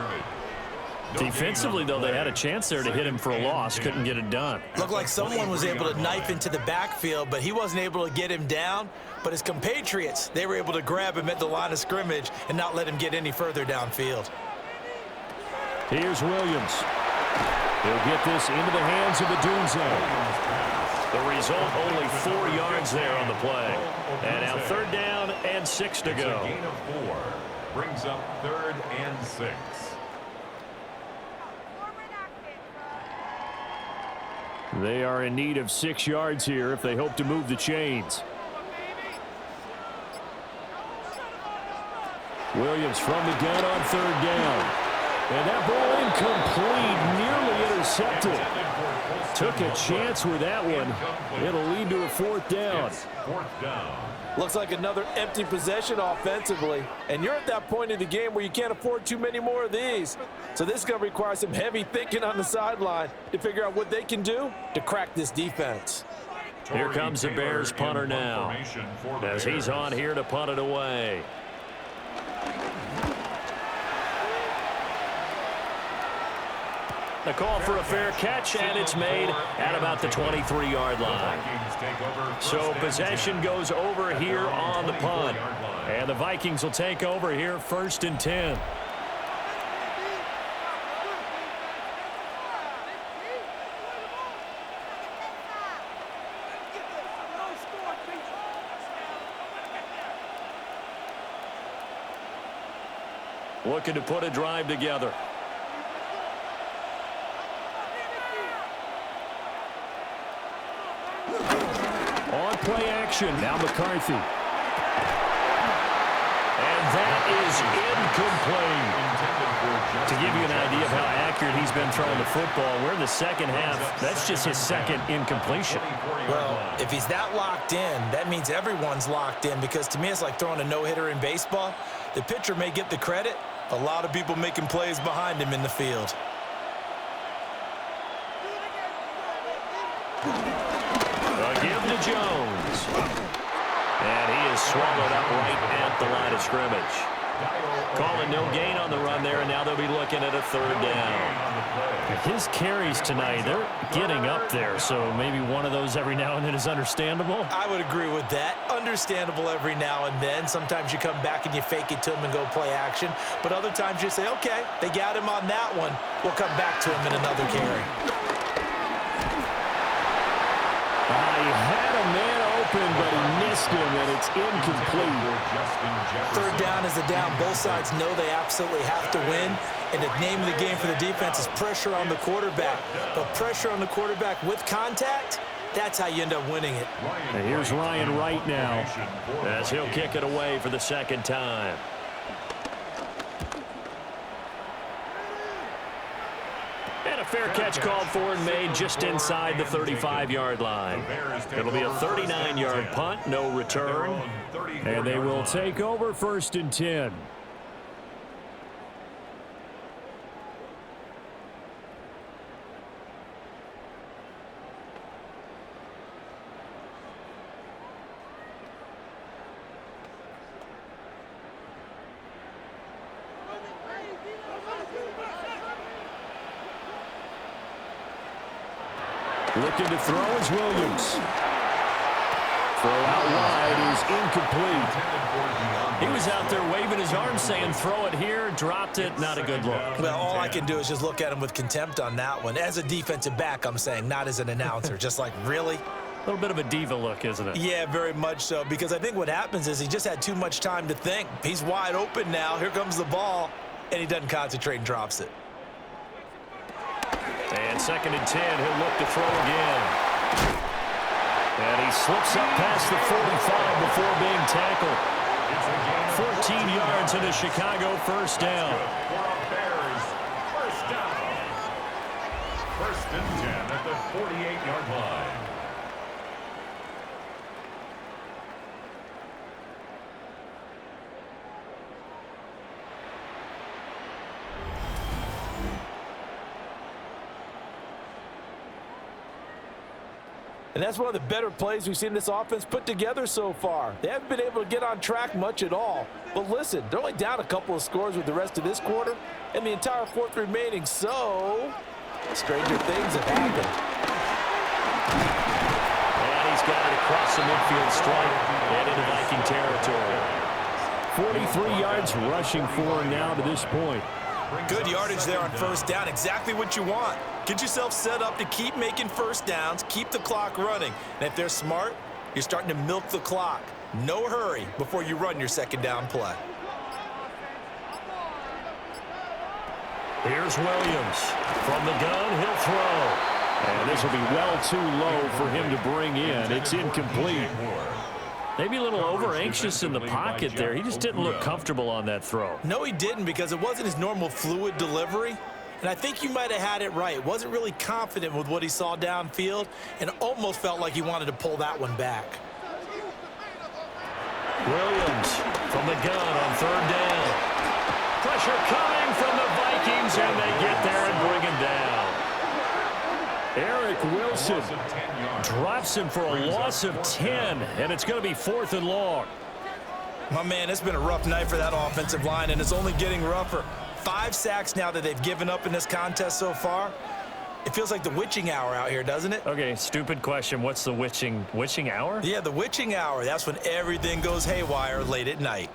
Defensively, though, they had a chance there to hit him for a loss. Couldn't get it done. Looked like someone was able to knife into the backfield, but he wasn't able to get him down. But his compatriots, they were able to grab him at the line of scrimmage and not let him get any further downfield. Here's Williams. He'll get this into the hands of the Dunzo. The result, only 4 yards there on the play. And now 3rd down and 6 to go. It's a gain of 4. Brings up 3rd and 6. They are in need of 6 yards here if they hope to move the chains. Williams from the gun on 3rd down. And that ball incomplete, nearly intercepted. Took a chance with that one. It'll lead to a 4th down. 4th down. Looks like another empty possession offensively. And you're at that point in the game where you can't afford too many more of these. So this is going to require some heavy thinking on the sideline to figure out what they can do to crack this defense. Here comes the Bears punter now, as he's on here to punt it away. The call for a fair catch, and it's made at about the 23-yard line. So possession goes over here on the punt. And the Vikings will take over here 1st and 10. Looking to put a drive together. On play action, now McCarthy. And that is incomplete. To give you an idea of how accurate he's been throwing the football, we're in the 2nd half. That's just his 2nd incompletion. Well, if he's that locked in, that means everyone's locked in, because to me it's like throwing a no-hitter in baseball. The pitcher may get the credit. A lot of people making plays behind him in the field. Give to Jones. And he is swallowed up right at the line of scrimmage. Calling no gain on the run there, and now they'll be looking at a 3rd down. His carries tonight, they're getting up there, so maybe one of those every now and then is understandable. I would agree with that. Understandable every now and then. Sometimes you come back and you fake it to him and go play action. But other times you say, okay, they got him on that one. We'll come back to him in another carry. He had a man open, but he missed him, and it's incomplete. 3rd down is a down. Both sides know they absolutely have to win. And the name of the game for the defense is pressure on the quarterback. But pressure on the quarterback with contact, that's how you end up winning it. And here's Ryan Wright now, as he'll kick it away for the 2nd time. And a fair catch called for and made just inside the 35-yard line. It'll be a 39-yard punt, no return. And they will take over 1st and 10. Looking to throw is Williams. Throw out wide is incomplete. He was out there waving his arms saying throw it here, dropped it, not a good look. Well, all I can do is just look at him with contempt on that one. As a defensive back, I'm saying, not as an announcer. Just like, really? A little bit of a diva look, isn't it? Yeah, very much so, because I think what happens is he just had too much time to think. He's wide open now. Here comes the ball, and he doesn't concentrate and drops it. And 2nd and 10, he'll look to throw again. And he slips up past the 45 before being tackled. 14 yards into Chicago, 1st down. Bears, 1st down. 1st and 10 at the 48-yard line. And that's one of the better plays we've seen this offense put together so far. They haven't been able to get on track much at all. But listen, they're only down a couple of scores with the rest of this quarter and the entire fourth remaining, so stranger things have happened. And he's got it across the midfield stripe and into Viking territory. 43 yards rushing for him now to this point. Good yardage there on first down. Exactly what you want. Get yourself set up to keep making first downs, keep the clock running. And if they're smart, you're starting to milk the clock. No hurry before you run your second down play. Here's Williams. From the gun, he'll throw. And this will be well too low for him to bring in. It's incomplete. Maybe a little over-anxious in the pocket there. He just didn't look comfortable on that throw. No, he didn't, because it wasn't his normal fluid delivery. And I think you might have had it right. Wasn't really confident with what he saw downfield and almost felt like he wanted to pull that one back. Williams from the gun on third down. Pressure coming from the Vikings, and they get there and bring him down. Eric Wilson drops him for a loss of 10, and it's going to be 4th and long. My man, it's been a rough night for that offensive line, and it's only getting rougher. 5 sacks now that they've given up in this contest so far. It feels like the witching hour out here, doesn't it? Okay, stupid question. What's the witching hour? Yeah, the witching hour. That's when everything goes haywire late at night.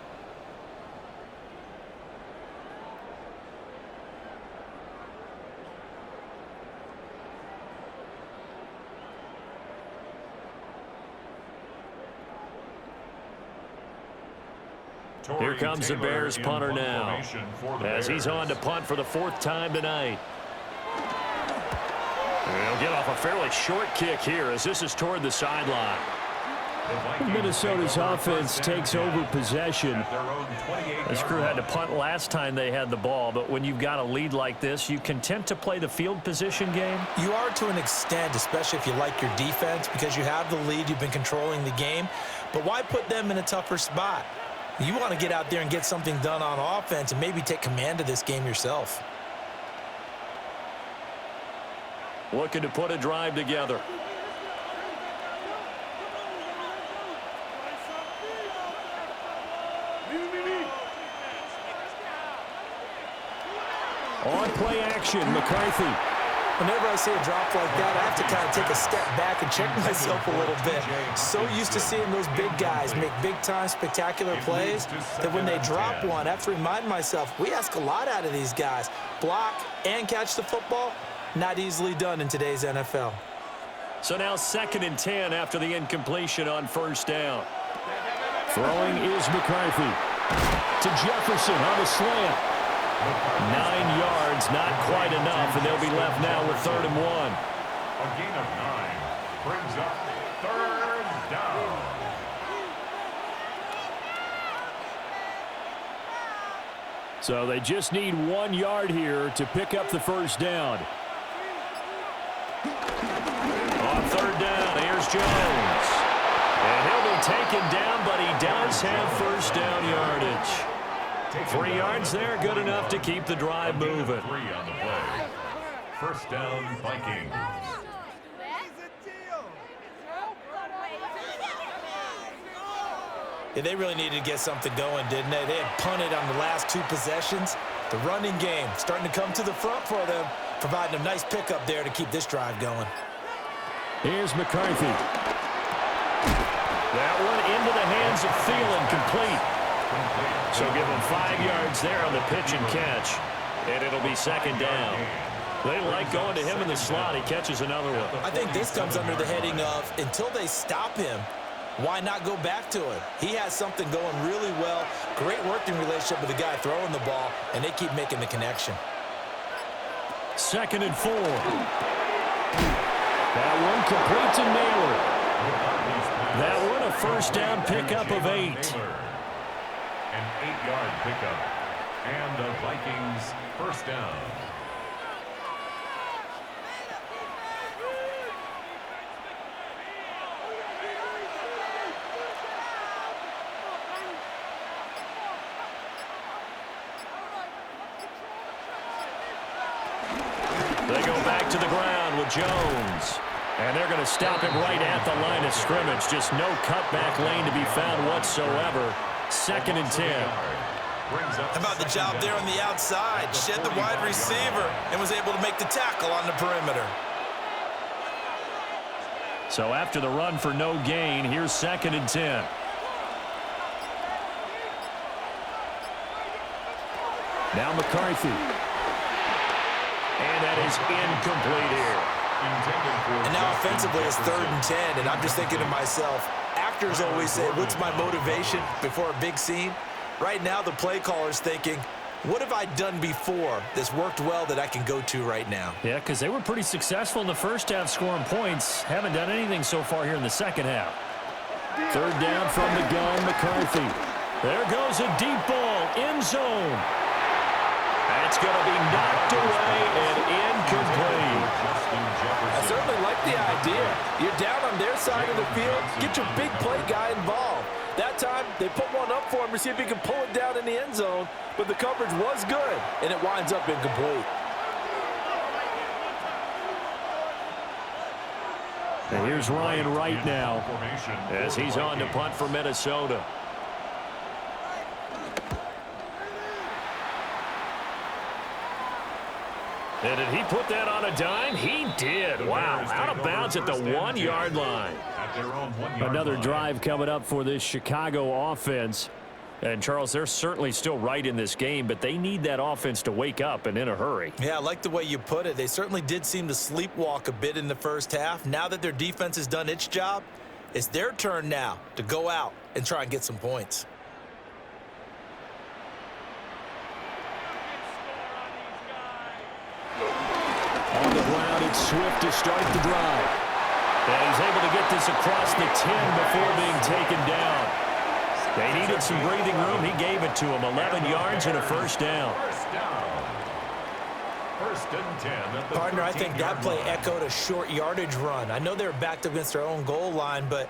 Here comes the Bears punter now, as he's on to punt for the 4th time tonight. He'll get off a fairly short kick here, as this is toward the sideline. Minnesota's offense takes over possession. This crew had to punt last time they had the ball, but when you've got a lead like this, you content to play the field position game? You are to an extent, especially if you like your defense, because you have the lead, you've been controlling the game. But why put them in a tougher spot? You want to get out there and get something done on offense and maybe take command of this game yourself. Looking to put a drive together. On play action, McCarthy. Whenever I see a drop like that, I have to kind of take a step back and check myself a little bit. So used to seeing those big guys make big-time spectacular plays that when they drop one, I have to remind myself, we ask a lot out of these guys. Block and catch the football, not easily done in today's NFL. So now 2nd and 10 after the incompletion on first down. Throwing is McCarthy to Jefferson on the slant. 9 yards, not quite enough, and they'll be left now with 3rd and 1. A gain of 9 brings up 3rd down. So they just need 1 yard here to pick up the first down. On 3rd down, here's Jones. And he'll be taken down, but he does have first down yardage. 3 yards there, good enough to keep the drive moving. 3 on the play. First down, Vikings. Yeah, they really needed to get something going, didn't they? They had punted on the last 2 possessions. The running game starting to come to the front for them, providing a nice pickup there to keep this drive going. Here's McCarthy. That one into the hands of Thielen, complete. So give him 5 yards there on the pitch and catch, and it'll be 2nd down. They like going to him in the slot. He catches another one. I think this comes under the heading of, until they stop him, why not go back to him? He has something going really well. Great working relationship with the guy throwing the ball, and they keep making the connection. 2nd and 4. That one complete to Naylor. That one a first down pickup of 8. An 8-yard pickup. And the Vikings first down. They go back to the ground with Jones. And they're going to stop him right at the line of scrimmage. Just no cutback lane to be found whatsoever. 2nd and 10. How about the job there on the outside? Shed the wide receiver and was able to make the tackle on the perimeter. So after the run for no gain, here's 2nd and 10. Now McCarthy. And that is incomplete here. And now offensively it's 3rd and 10, and I'm just thinking to myself, actors always say, what's my motivation before a big scene? Right now the play caller's thinking, what have I done before that's worked well that I can go to right now? Yeah, because they were pretty successful in the first half scoring points. Haven't done anything so far here in the second half. 3rd down from the gun, McCarthy. There goes a deep ball, end zone. That's going to be knocked away and incomplete. I certainly like the idea. You're down on their side of the field. Get your big play guy involved. That time, they put one up for him to see if he can pull it down in the end zone, but the coverage was good, and it winds up incomplete. And here's Ryan Wright now as he's on to punt for Minnesota. And did he put that on a dime? He did. Wow, out of bounds at the 1-yard line. Another drive coming up for this Chicago offense. And, Charles, they're certainly still right in this game, but they need that offense to wake up and in a hurry. Yeah, I like the way you put it. They certainly did seem to sleepwalk a bit in the first half. Now that their defense has done its job, it's their turn now to go out and try and get some points. On the ground, it's Swift to start the drive. And he's able to get this across the 10 before being taken down. They needed some breathing room. He gave it to him. 11 yards and a 1st down. 1st and 10. Partner, I think that play echoed a short yardage run. I know they were backed up against their own goal line, but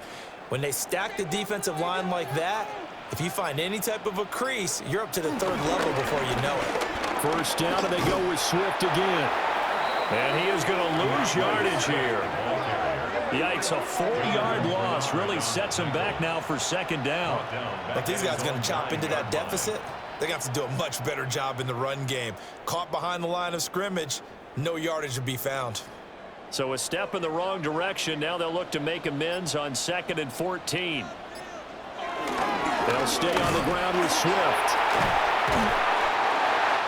when they stack the defensive line like that, if you find any type of a crease, you're up to the 3rd level before you know it. 1st down, and they go with Swift again. And he is going to lose yardage here. Yikes, a 4-yard loss really sets him back now for 2nd down. If these guys are going to chop into that deficit, they're going to have to do a much better job in the run game. Caught behind the line of scrimmage, no yardage to be found. So a step in the wrong direction. Now they'll look to make amends on 2nd and 14. They'll stay on the ground with Swift.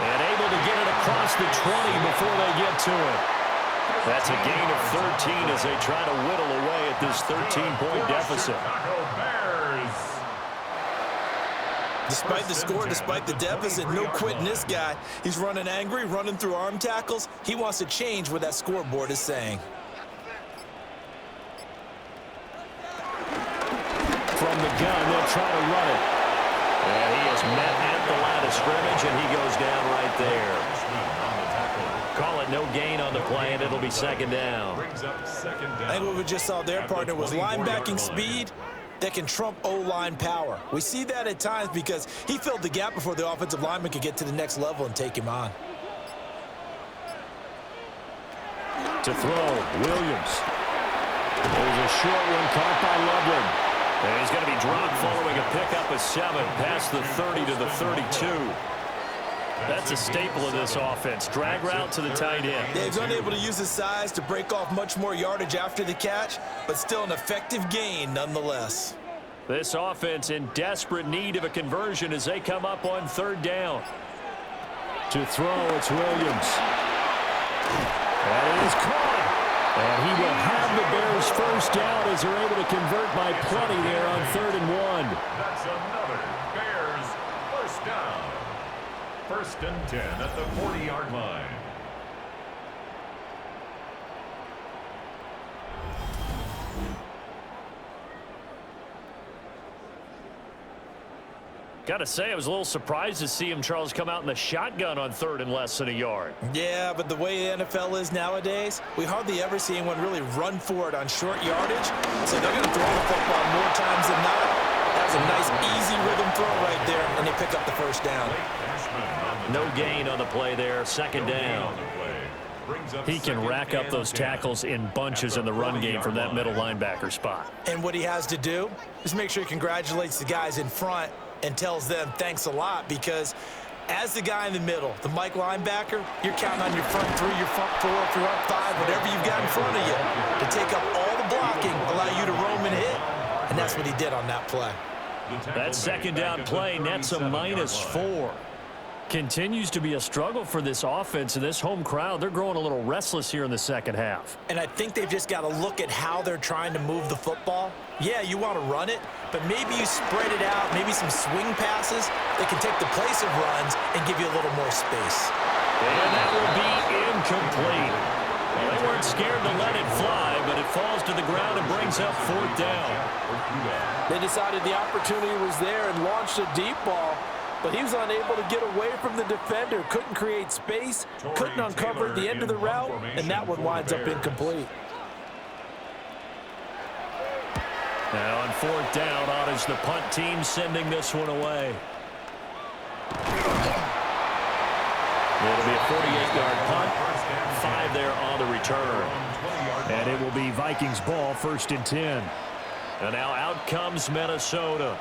And able to get it across the 20 before they get to it. That's a gain of 13 as they try to whittle away at this 13-point deficit. Despite the score, despite the deficit, no quitting this guy. He's running angry, running through arm tackles. He wants to change what that scoreboard is saying. From the gun, they'll try to run it. And he is met at the line of scrimmage, and he goes down right there. Call it no gain on the play, and it'll be 2nd down. I think what we just saw there, partner, was linebacking speed that can trump O-line power. We see that at times because he filled the gap before the offensive lineman could get to the next level and take him on. To throw, Williams. There's a short one caught by Loveland. And he's going to be dropped following a pickup of 7 past the 30 to the 32. That's a staple of this offense. Drag route to the tight end. Yeah, he's unable to use his size to break off much more yardage after the catch, but still an effective gain nonetheless. This offense in desperate need of a conversion as they come up on 3rd down. To throw, it's Williams. That is caught. And he will have the Bears 1st down as they're able to convert by plenty there on 3rd and 1. That's another Bears 1st down. 1st and 10 at the 40-yard line. Got to say, I was a little surprised to see him, Charles, come out in the shotgun on 3rd and less than a yard. Yeah, but the way the NFL is nowadays, we hardly ever see anyone really run for it on short yardage. So they're going to throw the football more times than not. That was a nice, easy rhythm throw right there, and they pick up the 1st down. No gain on the play there, 2nd down. brings up He can second rack up and those 10. tackles in bunches in the run game from that middle linebacker spot. And what he has to do is make sure he congratulates the guys in front and tells them thanks a lot, because as the guy in the middle, the Mike linebacker, you're counting on your front three, your front four, your front five, whatever you've got in front of you to take up all the blocking, allow you to roam and hit. And that's what he did on that play. That second down play nets a -4. Continues to be a struggle for this offense and this home crowd. They're growing a little restless here in the second half. And I think they've just got to look at how they're trying to move the football. Yeah, you want to run it, but maybe you spread it out, maybe some swing passes that can take the place of runs and give you a little more space. And that will be incomplete. Well, they weren't scared to let it fly, but it falls to the ground and brings up 4th down. They decided the opportunity was there and launched a deep ball, but he was unable to get away from the defender, couldn't create space, couldn't uncover at the end of the route, and that one winds up incomplete. Now on 4th down, on is the punt team sending this one away. It'll be a 48-yard punt, 5 there on the return. And it will be Vikings ball, 1st and 10. And now out comes Minnesota.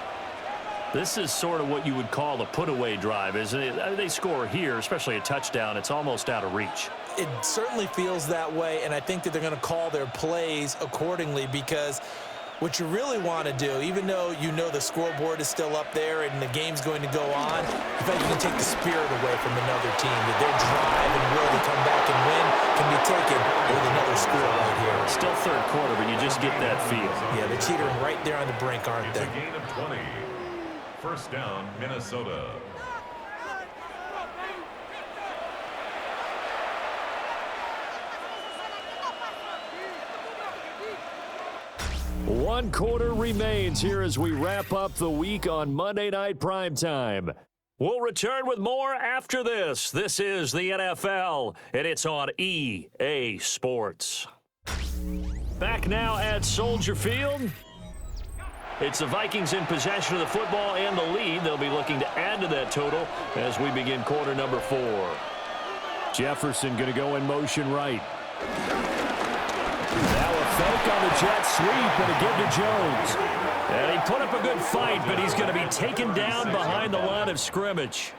This is sort of what you would call a put-away drive, isn't it? They score here, especially a touchdown. It's almost out of reach. It certainly feels that way, and I think that they're going to call their plays accordingly, because what you really want to do, even though you know the scoreboard is still up there and the game's going to go on, in fact, you can take the spirit away from another team, that their drive and will to come back and win can be taken with another score right here. Still 3rd quarter, but you just get that feel. Yeah, they're teetering right there on the brink, aren't It's they? a gain of 20. 1st down, Minnesota. One quarter remains here as we wrap up the week on Monday Night Primetime. We'll return with more after this. This is the NFL, and it's on EA Sports. Back now at Soldier Field. It's the Vikings in possession of the football and the lead. They'll be looking to add to that total as we begin quarter number 4. Jefferson going to go in motion right. Now a fake on the jet sweep and a give to Jones. And he put up a good fight, but he's going to be taken down behind the line of scrimmage.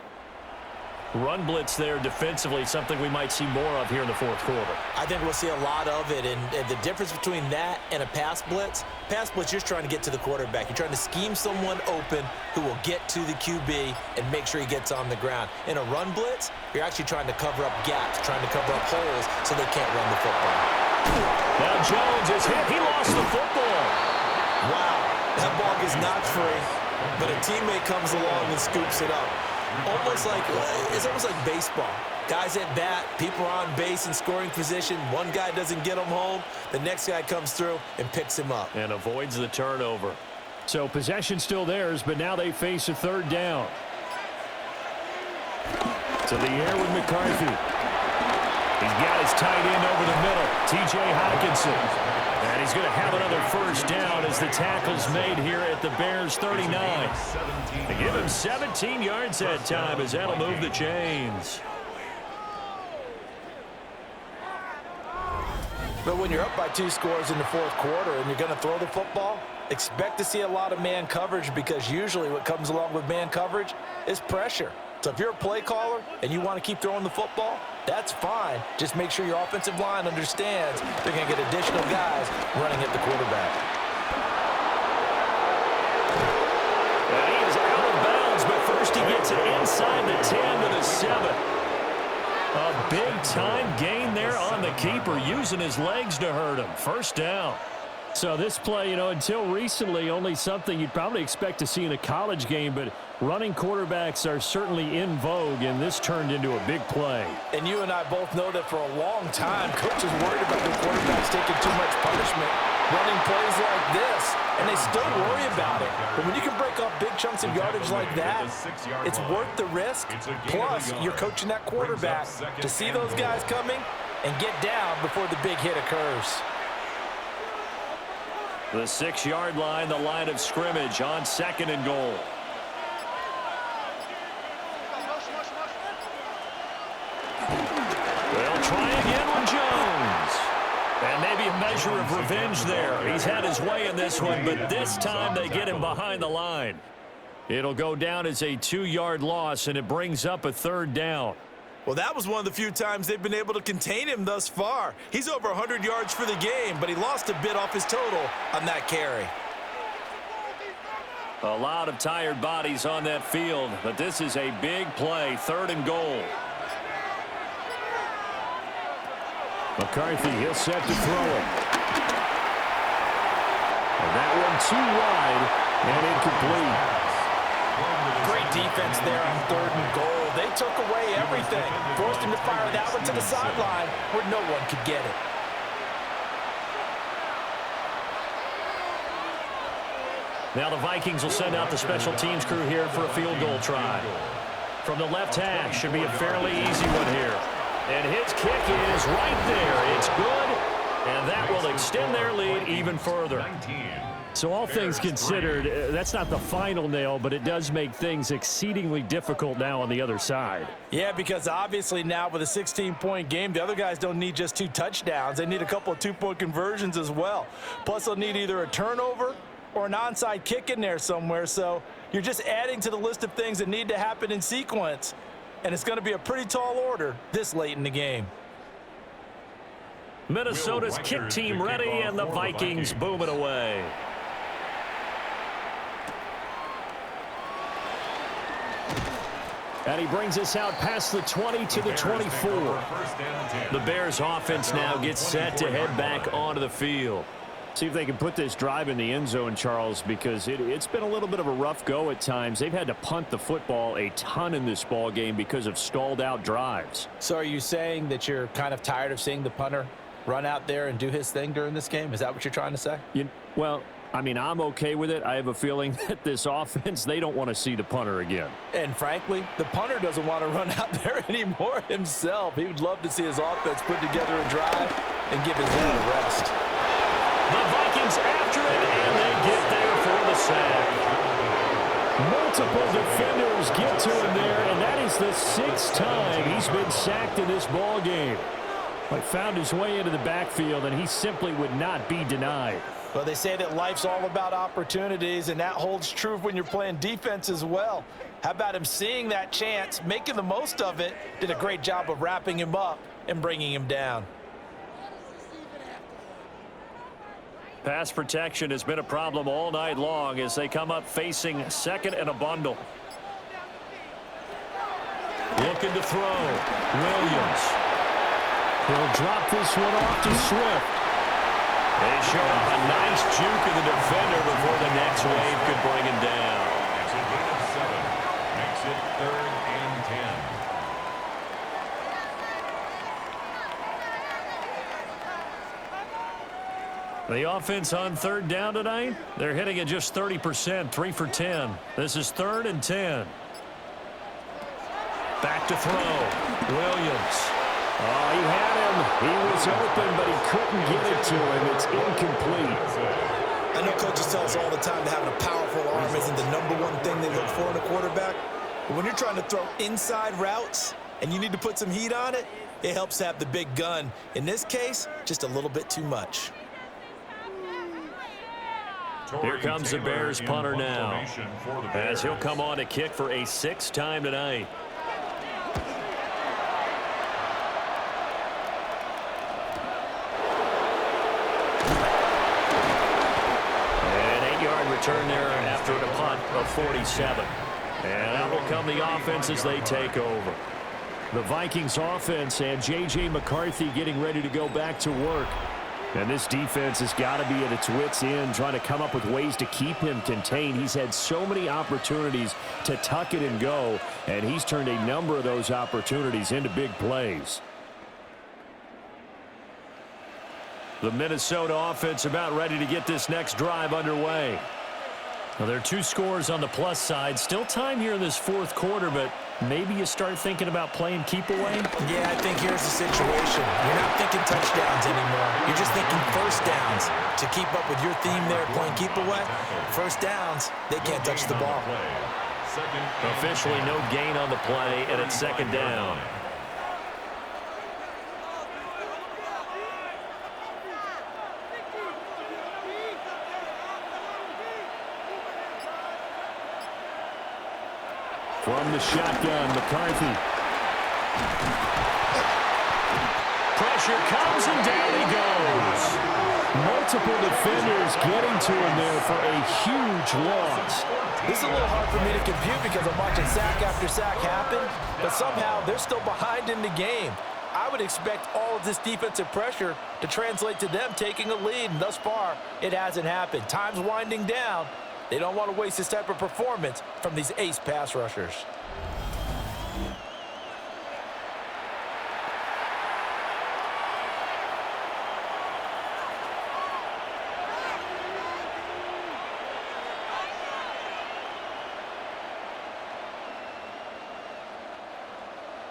Run blitz there defensively, something we might see more of here in the 4th quarter. I think we'll see a lot of it, and the difference between that and a pass blitz, you're just trying to get to the quarterback. You're trying to scheme someone open who will get to the QB and make sure he gets on the ground. In a run blitz, you're actually trying to cover up gaps, trying to cover up holes so they can't run the football. Now Jones is hit. He lost the football. Wow, that ball gets knocked free, but a teammate comes along and scoops it up. It's almost like baseball. Guys at bat, people are on base in scoring position. One guy doesn't get him home. The next guy comes through and picks him up. And avoids the turnover. So possession still theirs, but now they face a 3rd down. To the air with McCarthy. He's got his tight end over the middle, T.J. Hockenson. And he's going to have another 1st down as the tackle's made here at the Bears' 39. They give him 17 yards that time as that'll move the chains. But when you're up by 2 scores in the 4th quarter and you're going to throw the football, expect to see a lot of man coverage, because usually what comes along with man coverage is pressure. So if you're a play caller and you want to keep throwing the football, that's fine. Just make sure your offensive line understands they're going to get additional guys running at the quarterback. And he is out of bounds, but first he gets it inside the 10 to the 7. A big-time gain there on the keeper, using his legs to hurt him. 1st down. So this play, until recently, only something you'd probably expect to see in a college game, but running quarterbacks are certainly in vogue, and this turned into a big play. And you and I both know that for a long time, coaches worried about their quarterbacks taking too much punishment, running plays like this, and they still worry about it. But when you can break off big chunks of yardage like that, it's worth the risk. Plus, you're coaching that quarterback to see those guys coming and get down before the big hit occurs. The 6-yard line, the line of scrimmage on 2nd and goal. They'll try again And maybe a measure of revenge there. He's had his way in this one, but this time they get him behind the line. It'll go down as a 2-yard loss, and it brings up a 3rd down. Well, that was one of the few times they've been able to contain him thus far. He's over 100 yards for the game, but he lost a bit off his total on that carry. A lot of tired bodies on that field, but this is a big play, 3rd and goal. McCarthy, he'll set to throw it. And that one too wide and incomplete. Great defense there on 3rd and goal. They took away everything, forced him to fire that one to the sideline where no one could get it. Now the Vikings will send out the special teams crew here for a field goal try. From the left hash, should be a fairly easy one here. And his kick is right there. It's good, and that will extend their lead even further. So all things considered, that's not the final nail, but it does make things exceedingly difficult now on the other side. Yeah, because obviously now with a 16-point game, the other guys don't need just 2 touchdowns. They need a couple of 2-point conversions as well. Plus, they'll need either a turnover or an onside kick in there somewhere. So you're just adding to the list of things that need to happen in sequence. And it's going to be a pretty tall order this late in the game. Minnesota's kick team ready, and the Vikings boom it away. And he brings us out past the 20 to the 24. The Bears offense now gets set to head back onto the field. See if they can put this drive in the end zone, Charles, because it's been a little bit of a rough go at times. They've had to punt the football a ton in this ball game because of stalled out drives. So are you saying that you're kind of tired of seeing the punter run out there and do his thing during this game? Is that what you're trying to say? Well, I mean, I'm okay with it. I have a feeling that this offense, they don't want to see the punter again. And frankly, the punter doesn't want to run out there anymore himself. He would love to see his offense put together a drive and give his man a rest. The Vikings after it, and they get there for the sack. Multiple defenders get to him there, and that is the 6th time he's been sacked in this ball game. But found his way into the backfield, and he simply would not be denied. Well, they say that life's all about opportunities, and that holds true when you're playing defense as well. How about him seeing that chance, making the most of it, did a great job of wrapping him up and bringing him down. Pass protection has been a problem all night long as they come up facing 2nd and a bundle. Looking to throw. Williams. He'll drop this one off to Swift. They show off a nice juke of the defender before the next wave could bring him down. It's a gain of 7. Makes it 3rd and 10. The offense on 3rd down tonight, they're hitting at just 30%, 3 for 10. This is 3rd and 10. Back to throw. Williams. Oh, he had him. He was open, but he couldn't get it to him. It's incomplete. I know coaches tell us all the time that having a powerful arm isn't the #1 thing they look for in a quarterback. But when you're trying to throw inside routes and you need to put some heat on it, it helps to have the big gun. In this case, just a little bit too much. Here comes the Bears punter now, as he'll come on to kick for a 6th time tonight. An 8-yard return there after a punt of 47. And out will come the offense as they take over. The Vikings offense and J.J. McCarthy getting ready to go back to work. And this defense has got to be at its wits' end, trying to come up with ways to keep him contained. He's had so many opportunities to tuck it and go, and he's turned a number of those opportunities into big plays. The Minnesota offense about ready to get this next drive underway. Well, there are 2 scores on the plus side. Still time here in this 4th quarter, but maybe you start thinking about playing keep away? Yeah, I think here's the situation. You're not thinking touchdowns anymore. You're just thinking first downs. To keep up with your theme there, playing keep away, first downs, they can't touch the ball. Officially no gain on the play, and it's 2nd down. From the shotgun, McCarthy. Pressure comes and down he goes. Multiple defenders getting to him there for a huge loss. This is a little hard for me to compute because I'm watching sack after sack happen, but somehow they're still behind in the game. I would expect all of this defensive pressure to translate to them taking a lead, and thus far, it hasn't happened. Time's winding down. They don't want to waste this type of performance from these ace pass rushers.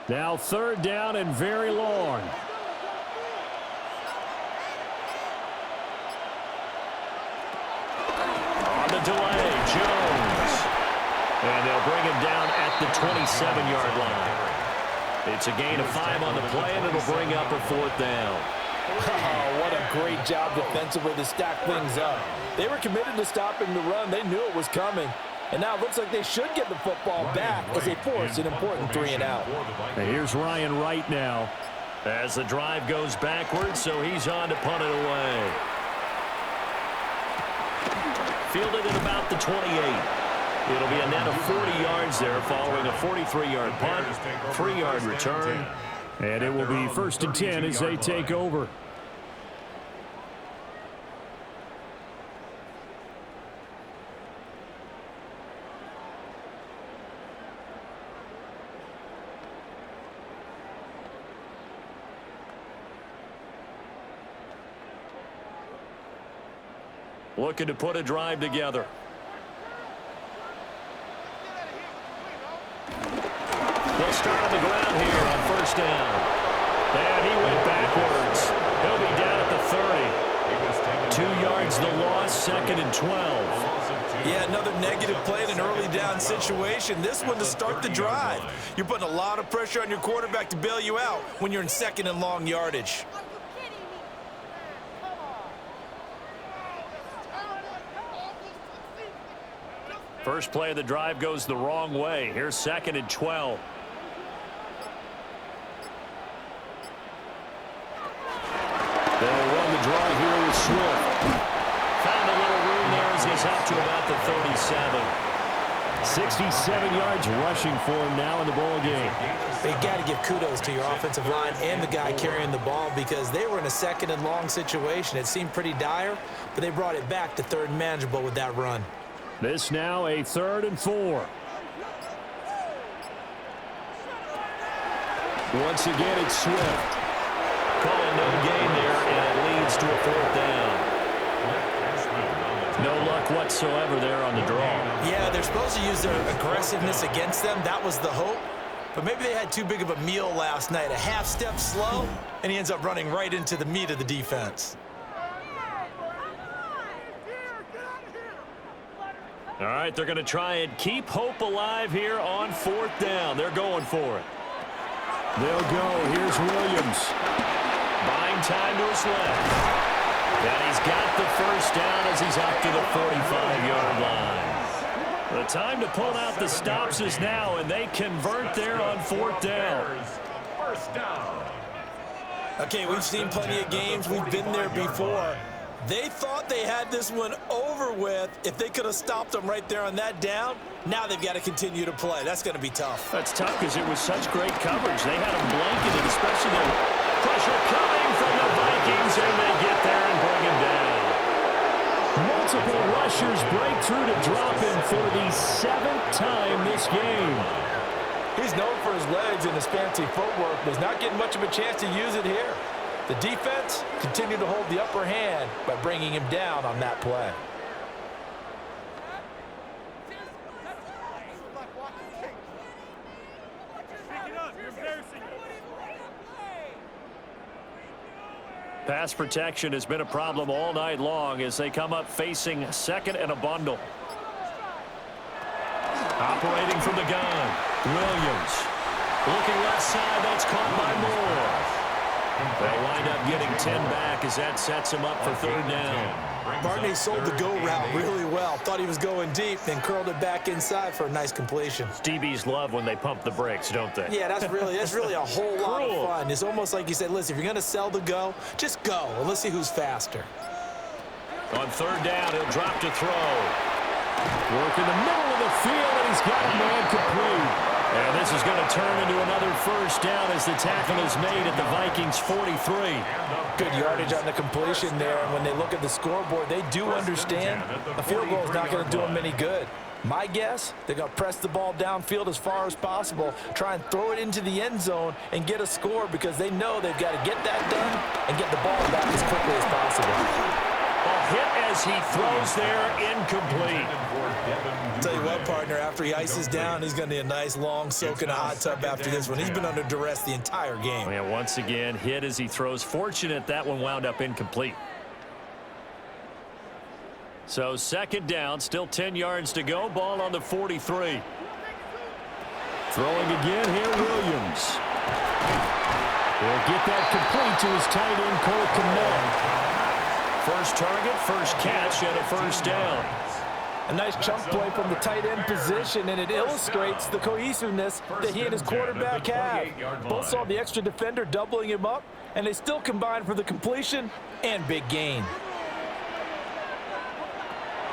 Now 3rd down and very long. On the delay, Jones. And they'll bring him down at the 27-yard line. It's a gain of 5 on the play, and it'll bring up a 4th down. Oh, what a great job defensively to stack things up. They were committed to stopping the run. They knew it was coming. And now it looks like they should get the football back as they force an important 3-and-out. And here's Ryan Wright now as the drive goes backwards, so he's on to punt it away. Fielded at about the 28. It'll be a net of 40 yards there following a 43-yard punt, 3-yard return. And it will be 1st and 10 as they take over. Looking to put a drive together. They'll start on the ground here on 1st down. And he went backwards. He'll be down at the 30. 2 yards the loss, 2nd and 12. Yeah, another negative play in an early down situation. This one to start the drive. You're putting a lot of pressure on your quarterback to bail you out when you're in 2nd and long yardage. First play of the drive goes the wrong way. Here's 2nd and 12. They'll run the draw here with Swift. Found a little room there as he's up to about the 37. 67 yards rushing for him now in the ball game. They got to give kudos to your offensive line and the guy carrying the ball because they were in a 2nd and long situation. It seemed pretty dire, but they brought it back to 3rd and manageable with that run. This now a 3rd and 4. Once again, it's Swift. Calling no gain there, and it leads to a 4th down. No luck whatsoever there on the draw. Yeah, they're supposed to use their aggressiveness against them. That was the hope. But maybe they had too big of a meal last night. A half step slow, and he ends up running right into the meat of the defense. All right, they're going to try and keep hope alive here on 4th down. They're going for it. They'll go. Here's Williams. Buying time to his left. And he's got the 1st down as he's up to the 45-yard line. The time to pull out the stops is now, and they convert there on 4th down. First down. Okay, we've seen plenty of games. We've been there before. They thought they had this one over with. If they could have stopped them right there on that down, now they've got to continue to play. That's going to be tough. That's tough because it was such great coverage. They had them blanketed, especially the pressure coming from the Vikings, and they get there and bring him down. Multiple rushers break through to drop him for the 7th time this game. He's known for his legs and his fancy footwork, but he's not getting much of a chance to use it here. The defense continued to hold the upper hand by bringing him down on that play. Pass protection has been a problem all night long as they come up facing 2nd and a bundle. Operating from the gun, Williams. Looking left side, that's caught by Moore. They'll wind up getting 10 back as that sets him up for third down. Barney sold the go route really well. Thought he was going deep, then curled it back inside for a nice completion. DBs love when they pump the brakes, don't they? Yeah, that's really a whole lot of fun. It's almost like you said, listen, if you're going to sell the go, just go, and let's see who's faster. On third down, he'll drop to throw. Work in the middle of the field, and he's got a man complete. And this is going to turn into another first down as the tackle is made at the Vikings 43. Good yardage on the completion there. And when they look at the scoreboard, they do understand a field goal is not going to do them any good. My guess, they're going to press the ball downfield as far as possible, try and throw it into the end zone and get a score because they know they've got to get that done and get the ball back as quickly as possible. A hit as he throws there, incomplete. Tell you what, partner, after he ices down, he's going to need a nice, long soak in a hot tub after this one. He's been under duress the entire game. Yeah, once again, hit as he throws. Fortunate that one wound up incomplete. So second down, still 10 yards to go. Ball on the 43. Throwing again here, Williams. He'll get that complete to his tight end, Cole Kmet. First target, first catch, and a first down. A nice chunk play from the tight end position, and it illustrates the cohesiveness that he and his quarterback have. Both saw the extra defender doubling him up, and they still combined for the completion and big gain.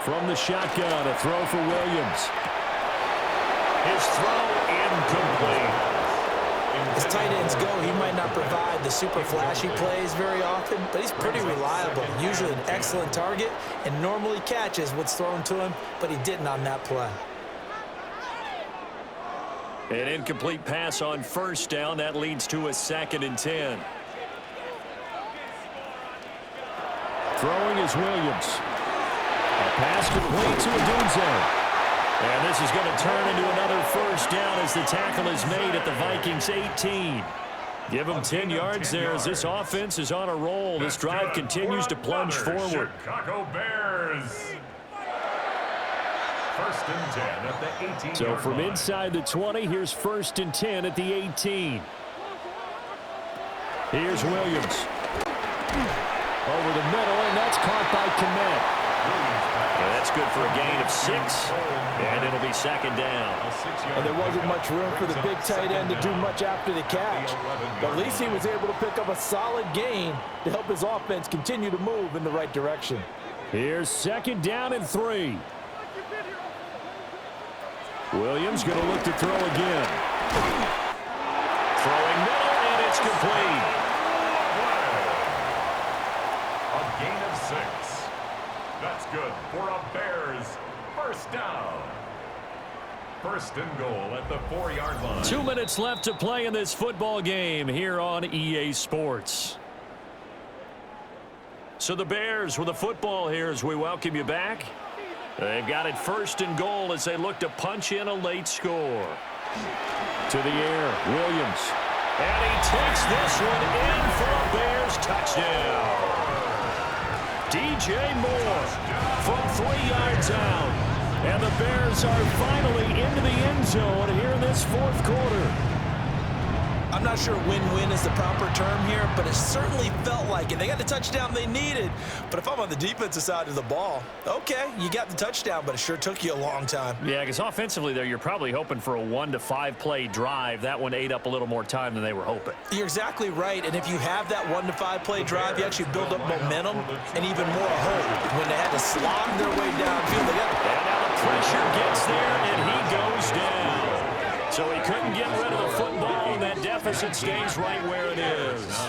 From the shotgun, a throw for Williams. His throw incomplete. As tight ends go, he might not provide the super flashy plays very often, but he's pretty reliable. Usually an excellent target and normally catches what's thrown to him, but he didn't on that play. An incomplete pass on first down. That leads to a 2nd and 10. Throwing is Williams. A pass complete to Adunze. And this is going to turn into another first down as the tackle is made at the Vikings 18. Give them 10 yards there as this offense is on a roll. This drive continues to plunge forward. Chicago Bears. First and 10 at the 18. So from inside the 20, here's first and 10 at the 18. Here's Williams. Over the middle, and that's caught by Kmet. And that's good for a gain of 6, and it'll be second down. And there wasn't much room for the big tight end to do much after the catch. But at least he was able to pick up a solid gain to help his offense continue to move in the right direction. Here's second down and 3. Williams going to look to throw again. Throwing middle, and it's complete. A gain of 6. That's good for a Bears first down. First and goal at the 4-yard line. 2 minutes left to play in this football game here on EA Sports. So the Bears with the football here as we welcome you back. They've got it first and goal as they look to punch in a late score. To the air, Williams. And he takes this one in for a Bears touchdown. DJ Moore from 3 yards out. And the Bears are finally into the end zone here in this fourth quarter. I'm not sure win-win is the proper term here, but it certainly felt like it. They got the touchdown they needed, but if I'm on the defensive side of the ball, okay, you got the touchdown, but it sure took you a long time. Yeah, because offensively there, you're probably hoping for a 1 to 5 play drive. That one ate up a little more time than they were hoping. You're exactly right, and if you have that 1 to 5 play drive, you actually build up momentum and even more hope. When they had to slog their way downfield, they got and now the pressure gets there, and he goes down. So he couldn't get rid of the football, and that deficit stays right where it is.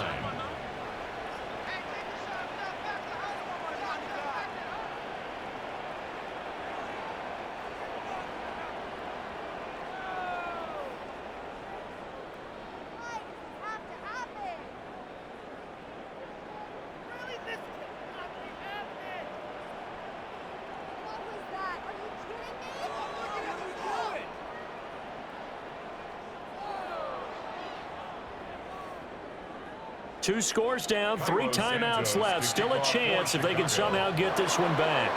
Two scores down, 3 timeouts left. Still a chance if they can somehow get this one back.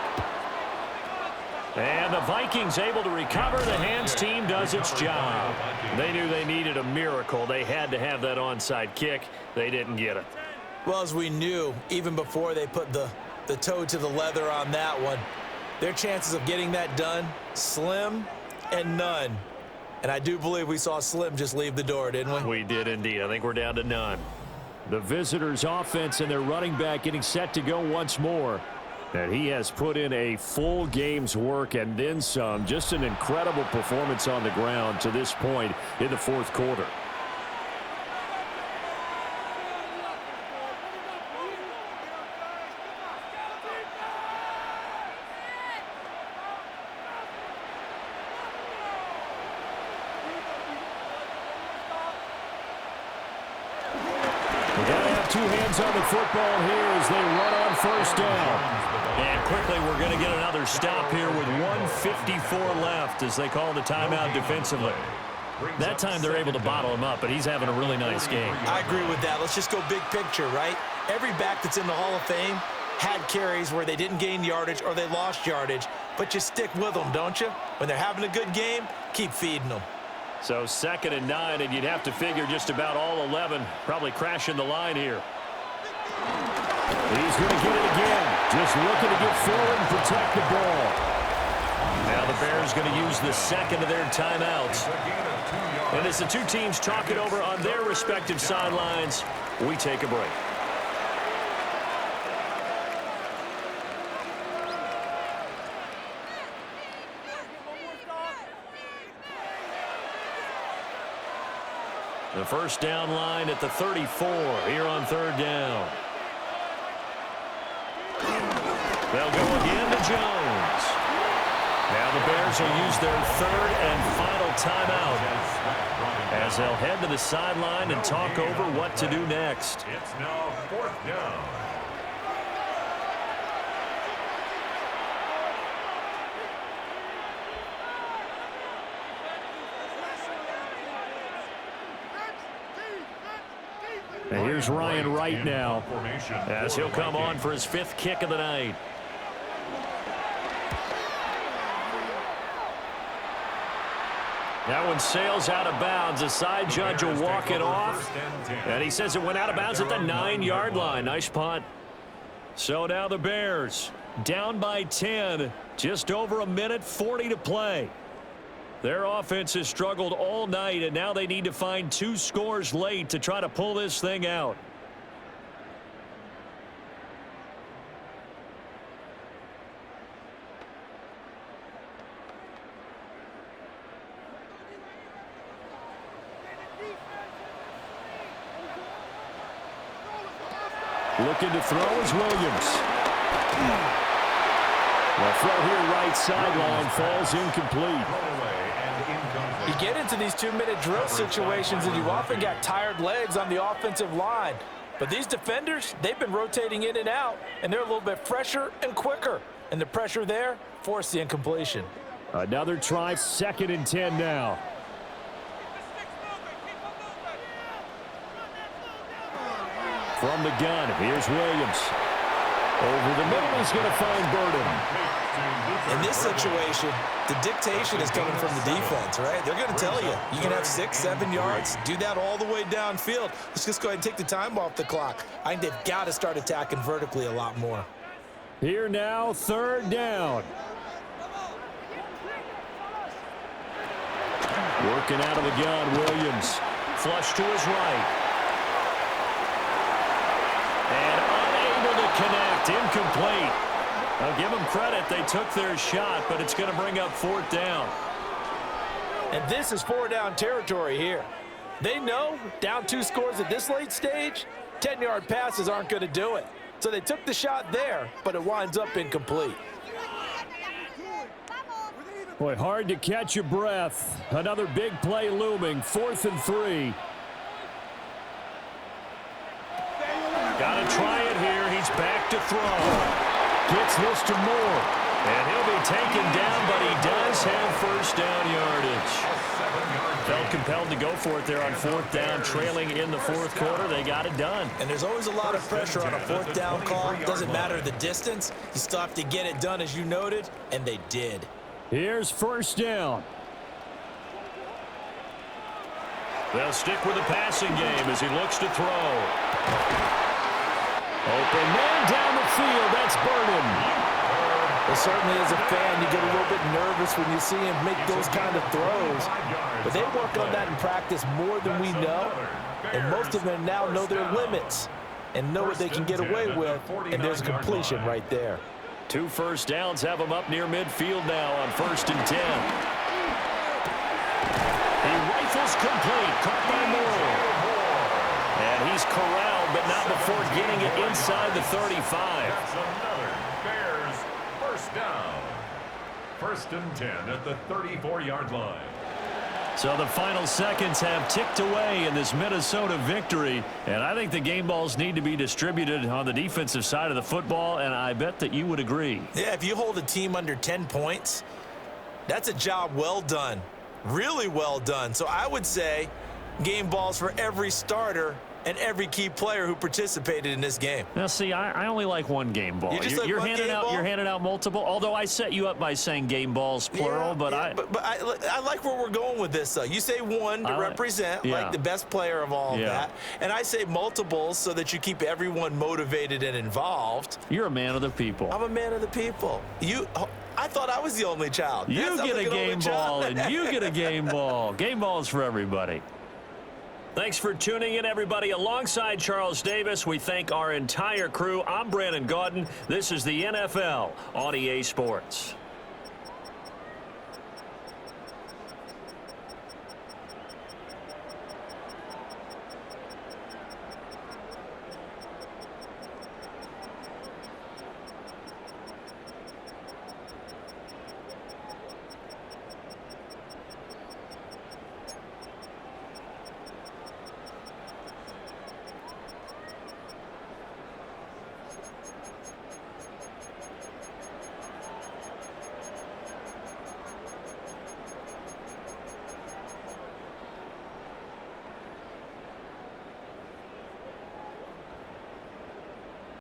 And the Vikings able to recover. The hands team does its job. They knew they needed a miracle. They had to have that onside kick. They didn't get it. Well, as we knew, even before they put the toe to the leather on that one, their chances of getting that done, slim and none. And I do believe we saw Slim just leave the door, didn't we? We did indeed. I think we're down to none. The visitors' offense and their running back getting set to go once more. And he has put in a full game's work and then some. Just an incredible performance on the ground to this point in the fourth quarter. Two hands on the football here as they run on first down. And quickly we're going to get another stop here with 1:54 left as they call the timeout defensively. That time they're able to bottle him up, but he's having a really nice game. I agree with that. Let's just go big picture, right? Every back that's in the Hall of Fame had carries where they didn't gain yardage or they lost yardage, but you stick with them, don't you? When they're having a good game, keep feeding them. So 2nd and 9, and you'd have to figure just about all 11 probably crashing the line here. He's going to get it again. Just looking to get forward and protect the ball. Now the Bears going to use the second of their timeouts. And as the two teams talk it over on their respective sidelines, we take a break. The first down line at the 34 here on 3rd down. They'll go again to Jones. Now the Bears will use their 3rd and final timeout as they'll head to the sideline and talk over what to do next. It's now 4th down. And here's Ryan Wright now as he'll come on for his 5th kick of the night. That one sails out of bounds. The side judge will walk it off. And he says it went out of bounds at the 9-yard line. Nice punt. So now the Bears down by 10. Just over a minute, 40 to play. Their offense has struggled all night, and now they need to find 2 scores late to try to pull this thing out. Looking to throw is Williams. The throw here right sideline falls incomplete. You get into these 2-minute drill situations and you often got tired legs on the offensive line. But these defenders, they've been rotating in and out, and they're a little bit fresher and quicker. And the pressure there forced the incompletion. Another try, 2nd and 10 now. From the gun, here's Williams. Over the middle, he's going to find Burden. In this situation, the dictation is coming from the defense, right? They're going to tell you, you can have 6, 7 yards, do that all the way downfield. Let's just go ahead and take the time off the clock. I think they've got to start attacking vertically a lot more. Here now, 3rd down. Working out of the gun, Williams. Flush to his right. And unable to connect, incomplete. I'll give them credit. They took their shot, but it's going to bring up 4th down. And this is 4-down territory here. They know down 2 scores at this late stage, 10-yard passes aren't going to do it. So they took the shot there, but it winds up incomplete. Boy, hard to catch your breath. Another big play looming, 4th and 3. Got to try it here. He's back to throw. Gets this to Moore. And he'll be taken down, but he does have first down yardage. Felt compelled to go for it there on 4th down, trailing in the 4th quarter. They got it done. And there's always a lot of pressure on a 4th down call. Doesn't matter the distance. You still have to get it done, as you noted, and they did. Here's first down. They'll stick with the passing game as he looks to throw. Open man down the field. That's Burden. Well, certainly as a fan, you get a little bit nervous when you see him make those kind of throws. But they work on that in practice more than we know. And most of them now know their limits and know what they can get away with. And there's a completion right there. 2 first downs have him up near midfield now on 1st and 10. He rifles complete. Caught by Moore. And he's corralled, but not before getting it inside the 35. That's another Bears first down. 1st and 10 at the 34-yard line. So the final seconds have ticked away in this Minnesota victory, and I think the game balls need to be distributed on the defensive side of the football, and I bet that you would agree. Yeah, if you hold a team under 10 points, that's a job well done. Really well done. So I would say game balls for every starter and every key player who participated in this game. Now, see, I only like one game ball. You're handing out multiple, although I set you up by saying game balls, plural. But I like where we're going with this, though. You say one to represent, like the best player of all of that. And I say multiples so that you keep everyone motivated and involved. You're a man of the people. I'm a man of the people. I thought I was the only child. You get a game ball, and you get a game ball. Game balls for everybody. Thanks for tuning in, everybody. Alongside Charles Davis, we thank our entire crew. I'm Brandon Gaudin. This is the NFL on EA Sports.